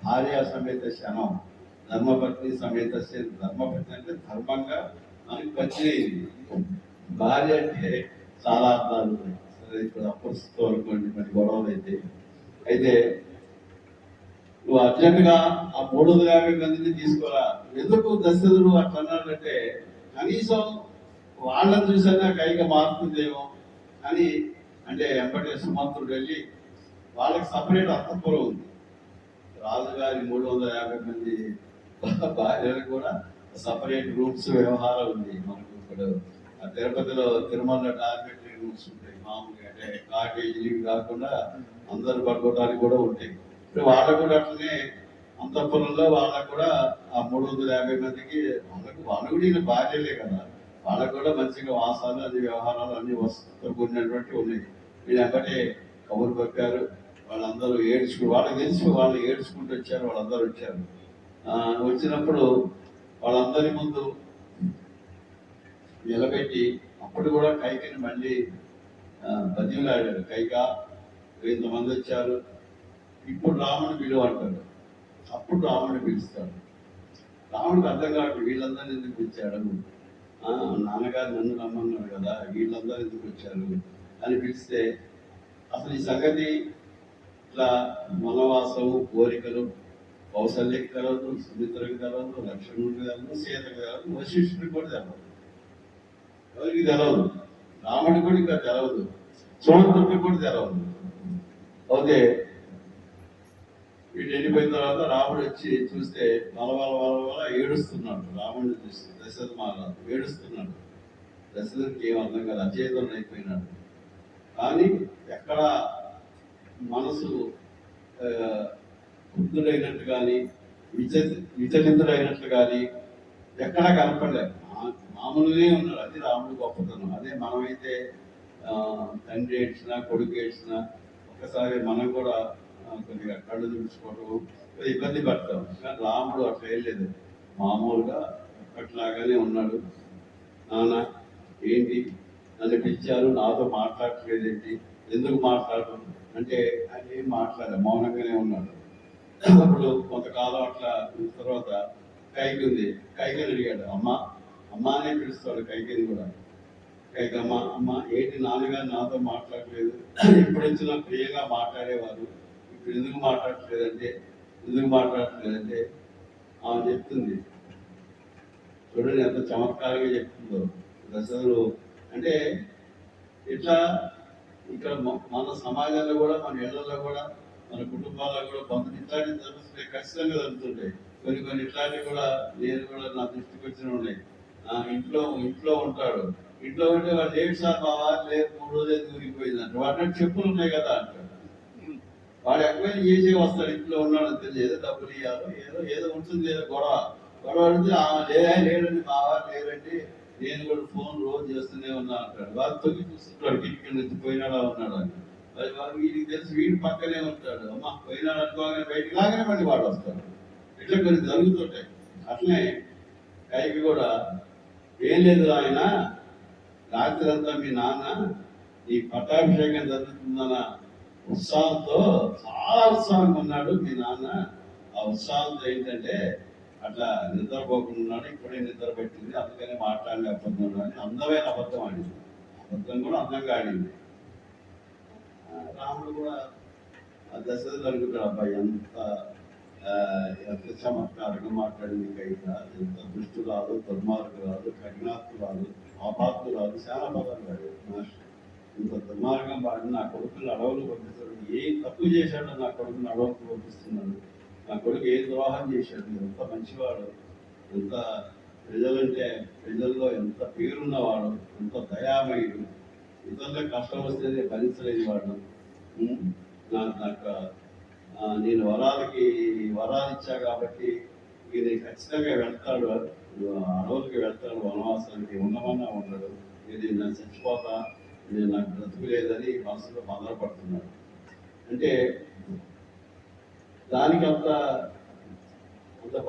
భార్య సమేతస్య అనం, ధర్మపత్ని సమేతస్య. ధర్మపత్ని అంటే ధర్మంగా మనకి పచ్చినది, భార్య అంటే చాలా అర్థాలు ఉన్నాయి. సరే, ఇప్పుడు అప్పటితో అనుకోండి, మరి గొడవలు అయితే నువ్వు అర్జెంటుగా ఆ 350 మందిని తీసుకోరా. ఎందుకు దశరథుడు అట్లా అన్నాడంటే, కనీసం వాళ్ళని చూసైనా కైక మారుతుందేమో అని. అంటే ఎంబటే సుమంత్రుడు వెళ్ళి, వాళ్ళకి సపరేట్ అంతఃపురం ఉంది, రాజుగారి 350 మంది భార్యలకు కూడా సపరేట్ రూమ్స్ వ్యవహారం ఉంది. మనకు ఇప్పుడు తిరుపతిలో తిరుమల డార్మెటరీ రూమ్స్ ఉంటాయి మామూలుగా, అంటే కాటేజీలు కాకుండా అందరు పడుకోవడానికి కూడా ఉంటాయి. ఇప్పుడు వాళ్ళకు కూడా అట్లనే అంతఃపురంలో వాళ్ళకు కూడా ఆ 350 మందికి వాళ్ళు కూడా ఈయన భార్యలే కదా, వాళ్ళకు కూడా మంచిగా వాసాలు, అది వ్యవహారాలు అన్ని వస్తువుతో కూడినటువంటి ఉన్నాయి. వీళ్ళు ఎంబటే కబురు పప్పారు. వాళ్ళందరూ వాళ్ళకి తెలిసి వాళ్ళు ఏడ్చుకుంటూ వచ్చారు. వాళ్ళందరూ వచ్చారు. వచ్చినప్పుడు వాళ్ళందరి ముందు నిలబెట్టి అప్పుడు కూడా కైకిని మళ్ళీ బతిమలాడాడు. కైకా, ఇంతమంది వచ్చారు, ఇప్పుడు రాముని పిలువ అంటాడు. అప్పుడు రాముని పిలుస్తాడు. రాముడికి అర్థం కావట్లేదు, వీళ్ళందరూ ఎందుకు పిలిచాడు, నాన్నగారు నన్ను రమ్మన్నాడు కదా, వీళ్ళందరూ ఎందుకు వచ్చారు అని పిలిస్తే, అసలు ఈ సంగతి ఇట్లా వనవాసము, కోరికలు కౌసల్యకి తెలవదు, సుమిత్రకి తెలవదు, లక్ష్మణుడికి తెలవదు, సీతకి తెలవదు, వశిష్ఠుడికి కూడా తెలవదు, ఎవరికి తెలవదు, రాముడికి కూడా ఇంకా తెలవదు, సుమంత్రుడికి కూడా తెలవదు. అయితే వీడు వెళ్ళిపోయిన తర్వాత రాముడు వచ్చి చూస్తే వల ఏడుస్తున్నాడు. రాముడిని చూసి దశరథ మహారాజు ఏడుస్తున్నాడు. దశరథుడికి ఏం అర్థం కాదు, అచేతనుడు అయిపోయినాడు. కానీ ఎక్కడ మనసు బుద్ధుడైనట్టు కానీ విచలితుడైనట్లు కానీ ఎక్కడా కనపడలేదు. మామూలుగానే ఉన్నాడు. అది రాముడు గొప్పతనం. అదే మనమైతే తండ్రి ఏడ్చినా, కొడుకు ఏడ్చినా ఒక్కసారి మనం కూడా కొద్దిగా కళ్ళు తుడుచుకోవడం, ఇబ్బంది పడతాం. కానీ రాముడు అట్లా వెళ్ళలేదు, మామూలుగా ఎప్పట్లాగానే ఉన్నాడు. నాన్న ఏంటి నన్ను పిలిచారు, నాతో మాట్లాడట్లేదేంటి, ఎందుకు మాట్లాడడం అంటే ఆయన ఏం మాట్లాడారు, మౌనంగానే ఉన్నాడు. అప్పుడు కొంతకాలం అట్లా ఉన్న తర్వాత కైకి ఉంది, కైకని అడిగాడు. అమ్మ అమ్మ అనే పిలుస్తాడు కైకిని కూడా. కైకమ్మ అమ్మ ఏంటి నాన్నగారు నాతో మాట్లాడలేదు, ఇప్పుడు వచ్చినా ప్రియగా మాట్లాడేవారు, ఇప్పుడు ఎందుకు మాట్లాడట్లేదంటే ఆమె చెప్తుంది. చూడండి ఎంత చమత్కారంగా చెప్తుందో దశలు. అంటే ఇట్లా ఇక్కడ మన సమాజంలో కూడా, మన ఇళ్లలో కూడా, మన కుటుంబాల్లో కూడా కొంత ఇట్లాంటి జరుగుతుంటాయి, ఖచ్చితంగా జరుగుతుంటాయి. కొన్ని ఇట్లాంటివి కూడా నేను కూడా నా దృష్టికి వచ్చిన ఉన్నాయి. ఇంట్లో ఉంటాడు, ఇంట్లో ఉంటే వాడు ఏమి సార్ మా వారు లేదు 3 రోజులు దూరిపోయిందంట, వాటి చెప్పులు ఉన్నాయి కదా అంటాడు. వాడు ఎంక్వైరీ చేసే వస్తాడు, ఇంట్లో ఉన్నాడని తెలియదు, ఏదో డబ్బులు ఇవ్వాలి, ఏదో ఉంటుంది, ఏదో గొడవ అడిగితే లేడండి మా వారు లేరండి, నేను కూడా ఫోన్ రోజు చేస్తూనే ఉన్నా అంటాడు. వాడు తొలి చూస్తుంటాడు కిటికీ నుంచి పోయినాడా ఉన్నాడు అని. అది వీడికి తెలిసి వీడి పక్కనే ఉంటాడు, అమ్మ పోయినాడు అనుకోగానే బయటికి లాగానే మళ్ళీ వాడు వస్తాడు. ఇట్లా కొన్ని జరుగుతుంటాయి. అట్లనే కైకి కూడా ఏం లేదు ఆయన, రాత్రి అంతా మీ నాన్న ఈ పట్టాభిషేకం జరుగుతుందన్న ఉత్సాహంతో, చాలా ఉత్సాహంగా ఉన్నాడు మీ నాన్న. ఆ ఉత్సాహంతో ఏంటంటే అట్లా నిద్రపోకుండా ఉన్నాడు, ఇప్పుడే నిద్ర పెట్టింది, అందుకనే మాట్లాడలేకపోతున్నాడు అని అందమైన అబద్ధం ఆడింది. అబద్ధం కూడా అందంగా ఆడింది. రాముడు కూడా ఆ దశలో అనుకుంటాడు, అబ్బాయి ఎంత చమత్కారంగా మాట్లాడింది కైక, ఎంత దుష్టురాలు, దుర్మార్గురాలు, కఠినాత్మురాలు, ఆపాత్తురాలు, చాలా పదాలు వాడు. ఇంత దుర్మార్గం వాడిని నా కొడుకుని అడవులు పంపిస్తాడు, ఏం తప్పు చేశాడో నా కొడుకుని అడవులకు పంపిస్తున్నాడు, నా కొడుకు ఏ ద్రోహం చేశాడు, ఎంత మంచివాడు, ఎంత ప్రజల్లో ఎంత పేరున్నవాడు, ఎంత దయామయుడు, ఇతరులకు కష్టం వస్తేనే భరించలేని వాడు. నాకు నేను వరాలు ఇచ్చా కాబట్టి ఇది ఖచ్చితంగా వెళ్తాడు, అడవులకి వెళ్తాడు, వనవాసానికి ఉండమన్నా ఉండడు, ఇది నేను చచ్చిపోతా, నేను నాకు బ్రతుకు లేదని మనసులో బాధపడుతున్నాడు. అంటే దానికి అంత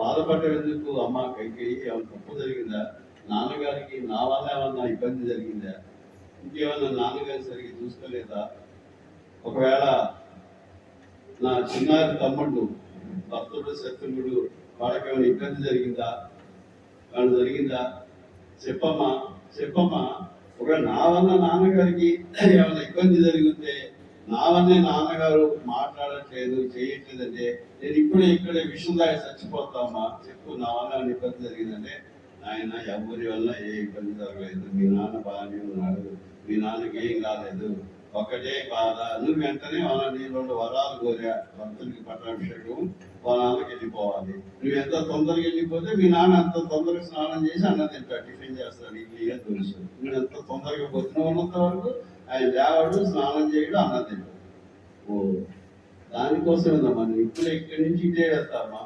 బాధపడేందుకు అమ్మ కైకి ఏమైనా తప్పు జరిగిందా, నాన్నగారికి నా వల్ల ఏమన్నా ఇబ్బంది జరిగిందా, ఇంకేమన్నా నాన్నగారి సరిగ్గా చూసుకోలేదా, ఒకవేళ నా చిన్నారి తమ్ముడు భక్తుడు శత్రువుడు వాళ్ళకేమైనా ఇబ్బంది జరిగిందా చెప్పమ్మా ఒకవేళ నా వల్ల నాన్నగారికి ఏమైనా ఇబ్బంది జరిగితే, నా వల్లే నాన్నగారు మాట్లాడట్లేదు చేయట్లేదంటే నేను ఇక్కడే విషయం దాకా చచ్చిపోతామా చెప్పు, నా వల్ల ఇబ్బంది జరిగిందంటే ఆయన ఎవరి వల్ల ఏ ఇబ్బంది జరగలేదు, మీ నాన్న బాగానే ఉన్నాడు, మీ నాన్నకి ఏం కాలేదు, ఒకటే బాధ, నువ్వు వెంటనే నేను 2 వరాలు కోరా, భక్తులకి పట్టాభిషేకం, వాళ్ళ నాన్నకి వెళ్ళిపోవాలి, నువ్వు ఎంత తొందరగా వెళ్ళిపోతే మీ నాన్న అంత తొందరగా స్నానం చేసి అన్నం తింటాడు, టిఫిన్ చేస్తాడు, ఇడ్లీ అని తెలుసు, నువ్వు ఎంత తొందరగా పోతున్నావు ఉన్నంత వరకు ఆయన లేవాడు, స్నానం చేయడు, అన్నం తింటాడు. దానికోసం ఉందమ్మా, నువ్వు ఇక్కడి నుంచి ఇటే వెళ్తామా,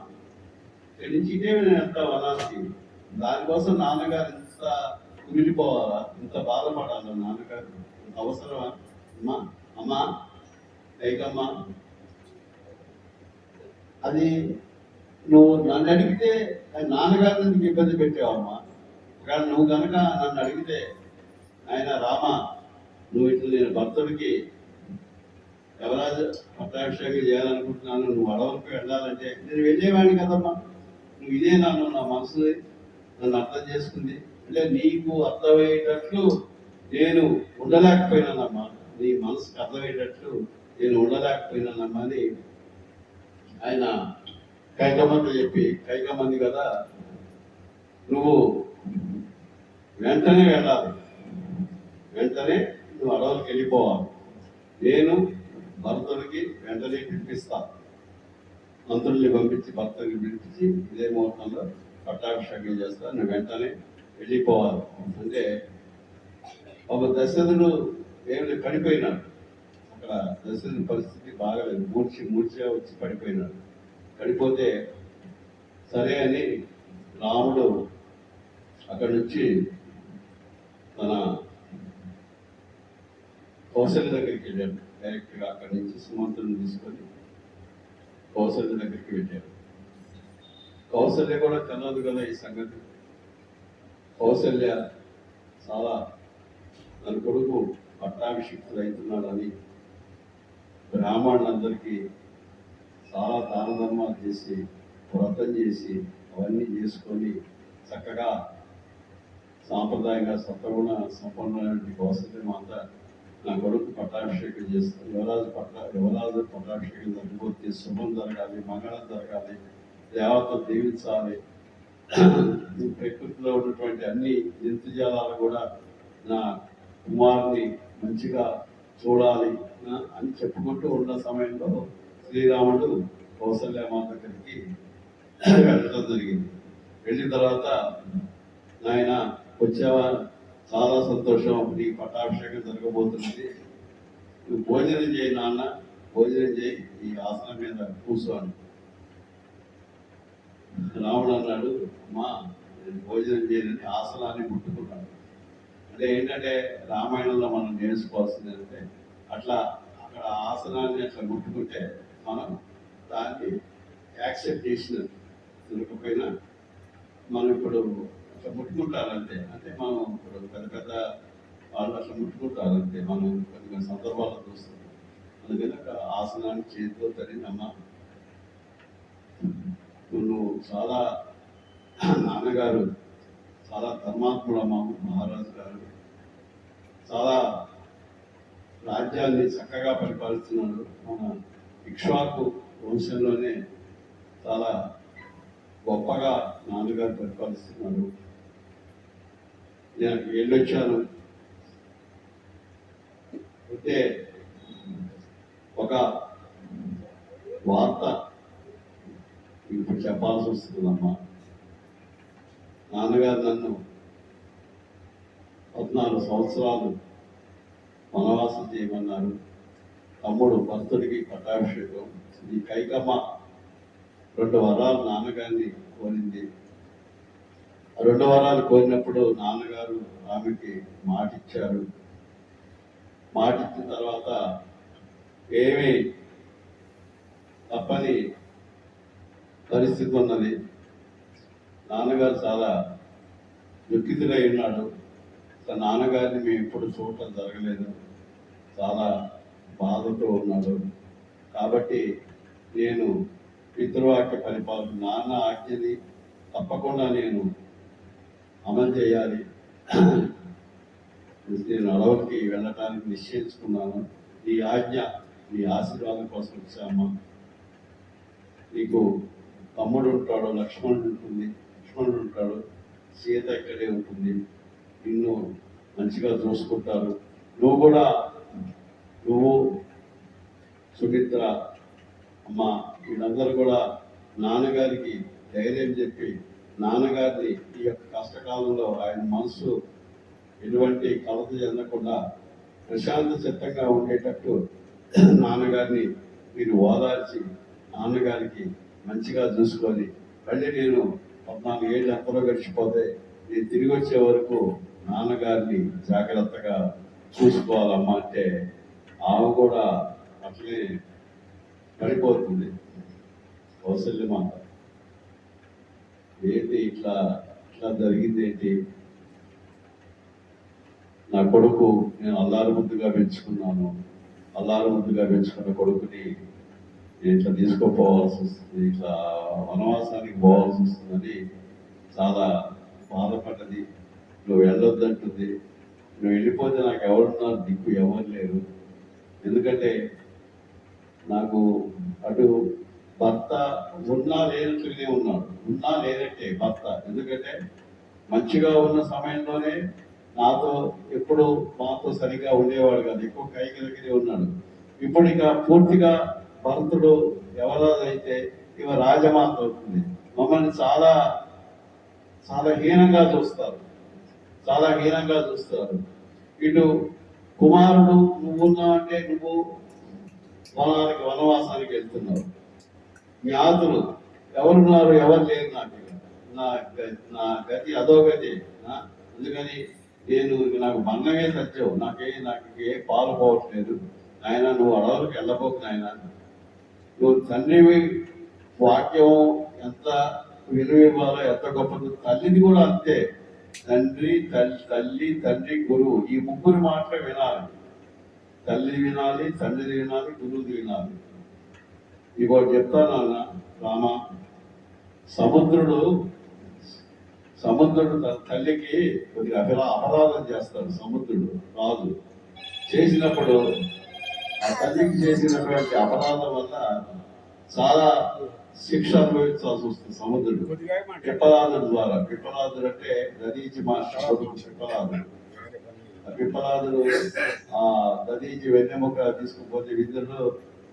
ఇక్కడి నుంచి ఇటే నేను వెళ్తా వనానికి, దానికోసం నాన్నగారు ఇంత కుమిలిపోవాలా, ఇంత బాధపడాలా, నాన్నగారు అవసరమా అమ్మా కైకమ్మా, అది నువ్వు నన్ను అడిగితే నాన్నగారిని నీకు ఇబ్బంది పెట్టావమ్మా, కానీ నువ్వు కనుక నన్ను అడిగితే ఆయన రామా నువ్వు ఇట్లా నేను భక్తుడికి ఎవరాజు పట్టాభిషేకం చేయాలనుకుంటున్నాను, నువ్వు అడవులకు వెళ్ళాలంటే నేను వెళ్ళేవాడిని కదమ్మా, నువ్వు ఇదే నా మనసు నన్ను అర్థం చేసుకుంది, అంటే నీకు అర్థమయ్యేటట్లు నేను ఉండలేకపోయినానమ్మా, నీ మనసుకు అర్థమయ్యేటట్లు నేను ఉండలేకపోయినానమ్మా అని ఆయన కైకమ్మతో చెప్పి, కైకమ్మంది కదా నువ్వు వెంటనే వెళ్ళాలి, వెంటనే నువ్వు అడవులకు వెళ్ళిపోవాలి, నేను భర్తలకి వెంటనే పిలిపిస్తా, మంత్రుల్ని పంపించి భర్తకి పిలిపించి ఇదే ముహూర్తంలో పట్టాభిషేకం చేస్తా, నువ్వు వెంటనే వెళ్ళిపోవాలి అంటే ఒక దశరథుడు ఏమి పడిపోయినాడు. అక్కడ దశరథుడి పరిస్థితి బాగాలేదు, మూర్ఛ వచ్చి పడిపోయినాడు. పడిపోతే సరే అని రాముడు అక్కడి నుంచి తన కౌశల్య దగ్గరికి వెళ్ళాడు. డైరెక్ట్గా అక్కడి నుంచి సుమంతుడిని తీసుకొని కౌశల్య దగ్గరికి వెళ్ళాడు. కౌశల్య కూడా తెలియదు కదా ఈ సంగతి. కౌశల్య చాలా తన కొడుకు పట్టాభిషిక్తుడు అవుతున్నాడని బ్రాహ్మణులందరికీ చాలా దాన ధర్మాలు చేసి వ్రతం చేసి అవన్నీ చేసుకొని చక్కగా సాంప్రదాయంగా సత్వగుణ సంపన్నమైన కౌశల్యం అంతా నా కొడుకు పట్టాభిషేకం చేస్తాను. యువరాజు పట్టాభిషేకం జరిగిపోతే శుభం జరగాలి, మంగళం జరగాలి, దేవత దీవించాలి. ప్రకృతిలో ఉన్నటువంటి అన్ని జంతుజాలాలు కూడా నా కుమారుని మంచిగా చూడాలి అని చెప్పుకుంటూ ఉన్న సమయంలో శ్రీరాముడు కౌసల్యమాత దగ్గరికి వెళ్ళడం జరిగింది. వెళ్ళిన తర్వాత నాయన వచ్చావా, చాలా సంతోషం, నీ పట్టాభిషేకం జరగబోతున్నది, నువ్వు భోజనం చేయి నాన్న, భోజనం చేయి, ఈ ఆసనం మీద కూర్చోను. రాముడు అన్నాడు, అమ్మా నేను భోజనం చేయని ఆసనాన్ని ముట్టుకున్నాడు. అంటే ఏంటంటే రామాయణంలో మనం నేర్చుకోవాల్సింది అంటే అట్లా అక్కడ ఆసనాన్ని అట్లా ముట్టుకుంటే మనం దాన్ని యాక్సెప్ట్ చేసిన దొరకపోయినా మనం ఇప్పుడు అట్లా ముట్టుకుంటారంతే. అంటే మనం ఇప్పుడు పెద్ద పెద్ద వాళ్ళు అట్లా ముట్టుకుంటారంతే, మనం కొన్ని సందర్భాల్లో చూస్తాం. అందుకని అక్కడ ఆసనాన్ని చేతితో తరినమ్మా, నువ్వు చాలా నాన్నగారు చాలా ధర్మాత్ముడమ్మా, మహారాజు గారు చాలా రాజ్యాన్ని చక్కగా పరిపాలిస్తున్నాడు. మన ఇక్ష్వాకు వంశంలోనే చాలా గొప్పగా నాన్నగారు పరిపాలిస్తున్నాడు. నేను వెళ్ళొచ్చాను. అయితే ఒక వార్త ఇప్పుడు చెప్పాల్సి వస్తుందమ్మా. నాన్నగారు నన్ను 14 సంవత్సరాలు వనవాసం చేయమన్నారు. తమ్ముడు భర్తుడికి పట్టాభిషేకం. ఈ కైకమ్మ 2 వరాలు నాన్నగారిని కోరింది. ఆ 2 వరాలు కోరినప్పుడు నాన్నగారు ఆమెకి మాటిచ్చారు. మాటిచ్చిన తర్వాత ఏమీ తప్పని పరిస్థితి ఉన్నది. నాన్నగారు చాలా దుఃఖితుడై ఉన్నాడు. నాన్నగారిని మేము ఎప్పుడు చూడటం జరగలేదు, చాలా బాధతో ఉన్నాడు. కాబట్టి నేను పితృవాక్య పరిపాలన, నాన్న ఆజ్ఞని తప్పకుండా నేను అమలు చేయాలి. నేను అడవులకి వెళ్ళటానికి నిశ్చయించుకున్నాను. నీ ఆజ్ఞ, నీ ఆశీర్వాదం కోసం వచ్చామ్మా. నీకు తమ్ముడు ఉంటాడు, లక్ష్మణుడు ఉంటాడు, సీత ఇక్కడే ఉంటుంది, నిన్ను మంచిగా చూసుకుంటారు. నువ్వు సుమిత్ర అమ్మ వీళ్ళందరూ కూడా నాన్నగారికి ధైర్యం చెప్పి నాన్నగారిని ఈ యొక్క కష్టకాలంలో ఆయన మనసు ఎటువంటి కలత చెందకుండా ప్రశాంత చిత్తంగా ఉండేటట్టు నాన్నగారిని మీరు ఓదార్చి నాన్నగారికి మంచిగా చూసుకొని మళ్ళీ నేను 14 ఏళ్ళు ఎంతలో గడిచిపోతే నేను తిరిగి వచ్చే వరకు నాన్నగారిని జాగ్రత్తగా చూసుకోవాలమ్మా అంటే ఆమె కూడా అట్లనే పడిపోతుంది. కౌసల్యమాత ఏంటి ఇట్లా జరిగింది ఏంటి, నా కొడుకు నేను అల్లారు ముద్దుగా పెంచుకున్నాను, అల్లారు ముద్దుగా పెంచుకున్న కొడుకుని నేను ఇట్లా తీసుకుపోవాల్సి వస్తుంది, ఇట్లా వనవాసానికి పోవాల్సి వస్తుందని చాలా బాధపడ్డది. నువ్వు వెళ్ళొద్దంటుంది. నువ్వు వెళ్ళిపోతే నాకు ఎవరున్నారు, దిక్కు ఎవరు లేరు. ఎందుకంటే నాకు అటు భర్త ఉన్నా లేనట్టుగానే ఉన్నాడు, ఉన్నా లేనట్టే భర్త. ఎందుకంటే మంచిగా ఉన్న సమయంలోనే ఎప్పుడు మాతో సరిగా ఉండేవాడు కాదు, ఎక్కువ కైకిలకినే ఉన్నాడు. ఇప్పుడు ఇక పూర్తిగా భరతుడు ఎవరైతే ఇవ రాజమాత అవుతుంది. మమ్మల్ని చాలా చాలా హీనంగా చూస్తారు, చాలా హీనంగా చూస్తారు. ఇటు కుమారుడు నువ్వున్నావు అంటే నువ్వు వనవాసానికి వెళ్తున్నావు. జ్ఞాతులు ఎవరున్నారు, ఎవరు లేరు. నా గతి అదో గతి. అందుకని నాకు మన్నమే సత్యం, నాకు ఏ పాలు పోవట్లేదు. ఆయన నువ్వు అడవులకు వెళ్ళబోకు నాయన. నువ్వు తండ్రివి, వాక్యం ఎంత విలువ ఇవ్వాలో ఎంత గొప్పది. తల్లిది కూడా అంతే. తల్లి, తండ్రి, గురువు, ఈ ముగ్గురు మాత్రమే వినాలి. తల్లి వినాలి, తండ్రిది వినాలి, గురువుది వినాలి. ఇంకోటి చెప్తాను అన్న రామ, సముద్రుడు తల్లికి కొద్దిగా అపరాధం చేస్తాడు. సముద్రుడు రాజు చేసినప్పుడు ఆ తల్లికి చేసినటువంటి అపరాధం వల్ల చాలా శిక్ష అనుభవించాల్సి వస్తుంది సముద్రుడు. పిప్పలాదుడు ద్వారా, పిప్పలాదుడు అంటే దదీచి మాస్టర్ కొడుకు పిప్పలాదుడు. ఆ పిప్పలాదుడు ఆ దదీచి వెన్నెముక తీసుకుపోతే విధులు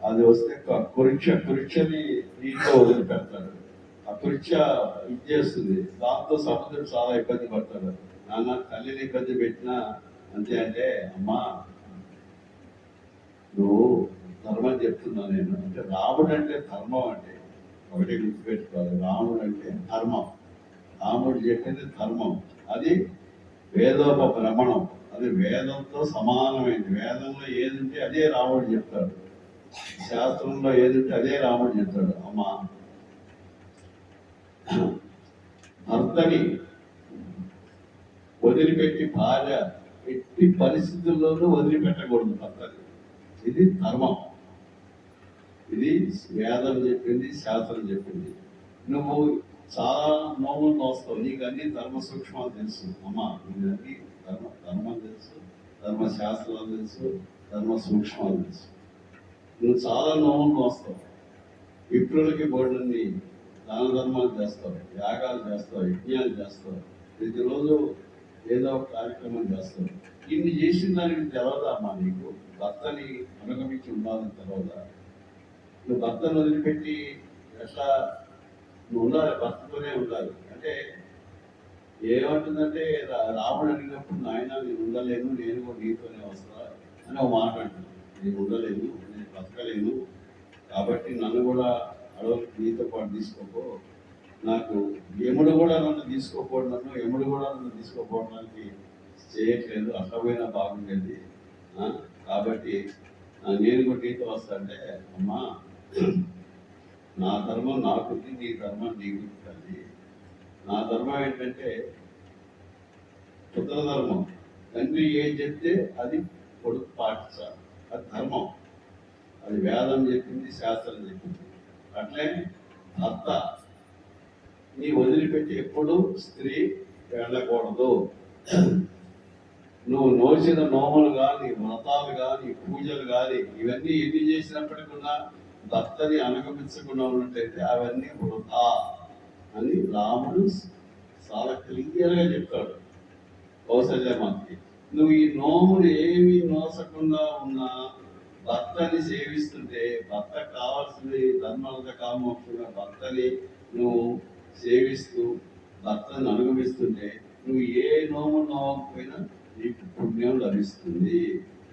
అది వస్తే కురిక్షని నీటిలో వదిలిపెడతాడు. ఆ కురిక్ష ఇచ్చేస్తుంది. దాంతో సముద్రుడు చాలా ఇబ్బంది పడతాడు. నాన్న తల్లిని ఇబ్బంది పెట్టినా అంతే అంటే, అమ్మా నువ్వు ధర్మం చెప్తున్నా నేను అంటే, రాముడు అంటే ధర్మం అంటే ఒకటి గుర్తుపెట్టుకోవాలి. రాముడు అంటే ధర్మం. రాముడు చెప్పింది ధర్మం. అది వేదోపభ్రమణం. అది వేదంతో సమానమైంది. వేదంలో ఏదుంటే అదే రాముడు చెప్తాడు. శాస్త్రంలో ఏదుంటే అదే రాముడు చెప్తాడు. అమ్మా భర్తని వదిలిపెట్టి భార్య ఎట్టి పరిస్థితుల్లోనూ వదిలిపెట్టకూడదు భర్తని. ఇది ధర్మం. ఇది వేదం చెప్పింది, శాస్త్రం చెప్పింది. నువ్వు చాలా నోములు నోస్తావు, నీకు అన్ని ధర్మ సూక్ష్మాలు తెలుసు. అమ్మా నీకు అన్ని ధర్మం తెలుసు, ధర్మశాస్త్రాలు తెలుసు, ధర్మ సూక్ష్మాలు తెలుసు. నువ్వు చాలా నోములు నోస్తావు, విప్రులకి బోర్డుని దాన ధర్మాలు చేస్తావు, యాగాలు చేస్తావు, యజ్ఞాలు చేస్తావు, ప్రతిరోజు ఏదో ఒక కార్యక్రమం చేస్తావు. ఇన్ని చేసిన దానికి తెలవదా అమ్మా నీకు? భర్తని అనుగమించి ఉండాలని తెలవదా? నువ్వు భర్తను వదిలిపెట్టి ఎట్లా నువ్వు ఉండాలి, భర్తతోనే ఉండాలి అంటే ఏమంటుందంటే, రాముడు అడిగినప్పుడు నాయన నేను ఉండలేను, నేను కూడా నీతోనే వస్తా అని ఒక మాట అంటుంది. నేను ఉండలేను, నేను బతకలేను, కాబట్టి నన్ను కూడా అడవులకు నీతో పాటు తీసుకోపో. నాకు యముడు కూడా నన్ను తీసుకోపోవడానికి చేయట్లేదు, అట్లా పోయినా బాగుండేది. కాబట్టి నేను కూడా నీతో వస్తా అంటే, అమ్మా నా ధర్మం నాకుంది, నీ ధర్మం నీకు తల్లి. నా ధర్మం ఏంటంటే పుత్ర ధర్మం. తండ్రి ఏం చెప్తే అది కొడుకు పాటించాలి, అది ధర్మం. అది వేదం చెప్పింది, శాస్త్రం చెప్పింది. అట్లే భర్త నీ వదిలిపెట్టి ఎప్పుడు స్త్రీ వెళ్ళకూడదు. నువ్వు నోచిన నోములు కానీ, వ్రతాలు కానీ, పూజలు కానీ, ఇవన్నీ ఎన్ని చేసినప్పటికీ కూడా భర్తని అనుగమించకుండా ఉన్నట్టయితే అవన్నీ వృధా అని రాముడు చాలా క్లియర్గా చెప్తాడు కౌసల్యమాతకి. నువ్వు ఈ నోములు ఏమీ నోసకుండా ఉన్నా భర్తని సేవిస్తుంటే, భర్తకు కావాల్సింది ధర్మార్థ కామోక్షంగా భర్తని నువ్వు సేవిస్తూ భర్తను అనుగమిస్తుంటే, నువ్వు ఏ నోము నోవకపోయినా నీకు పుణ్యం లభిస్తుంది,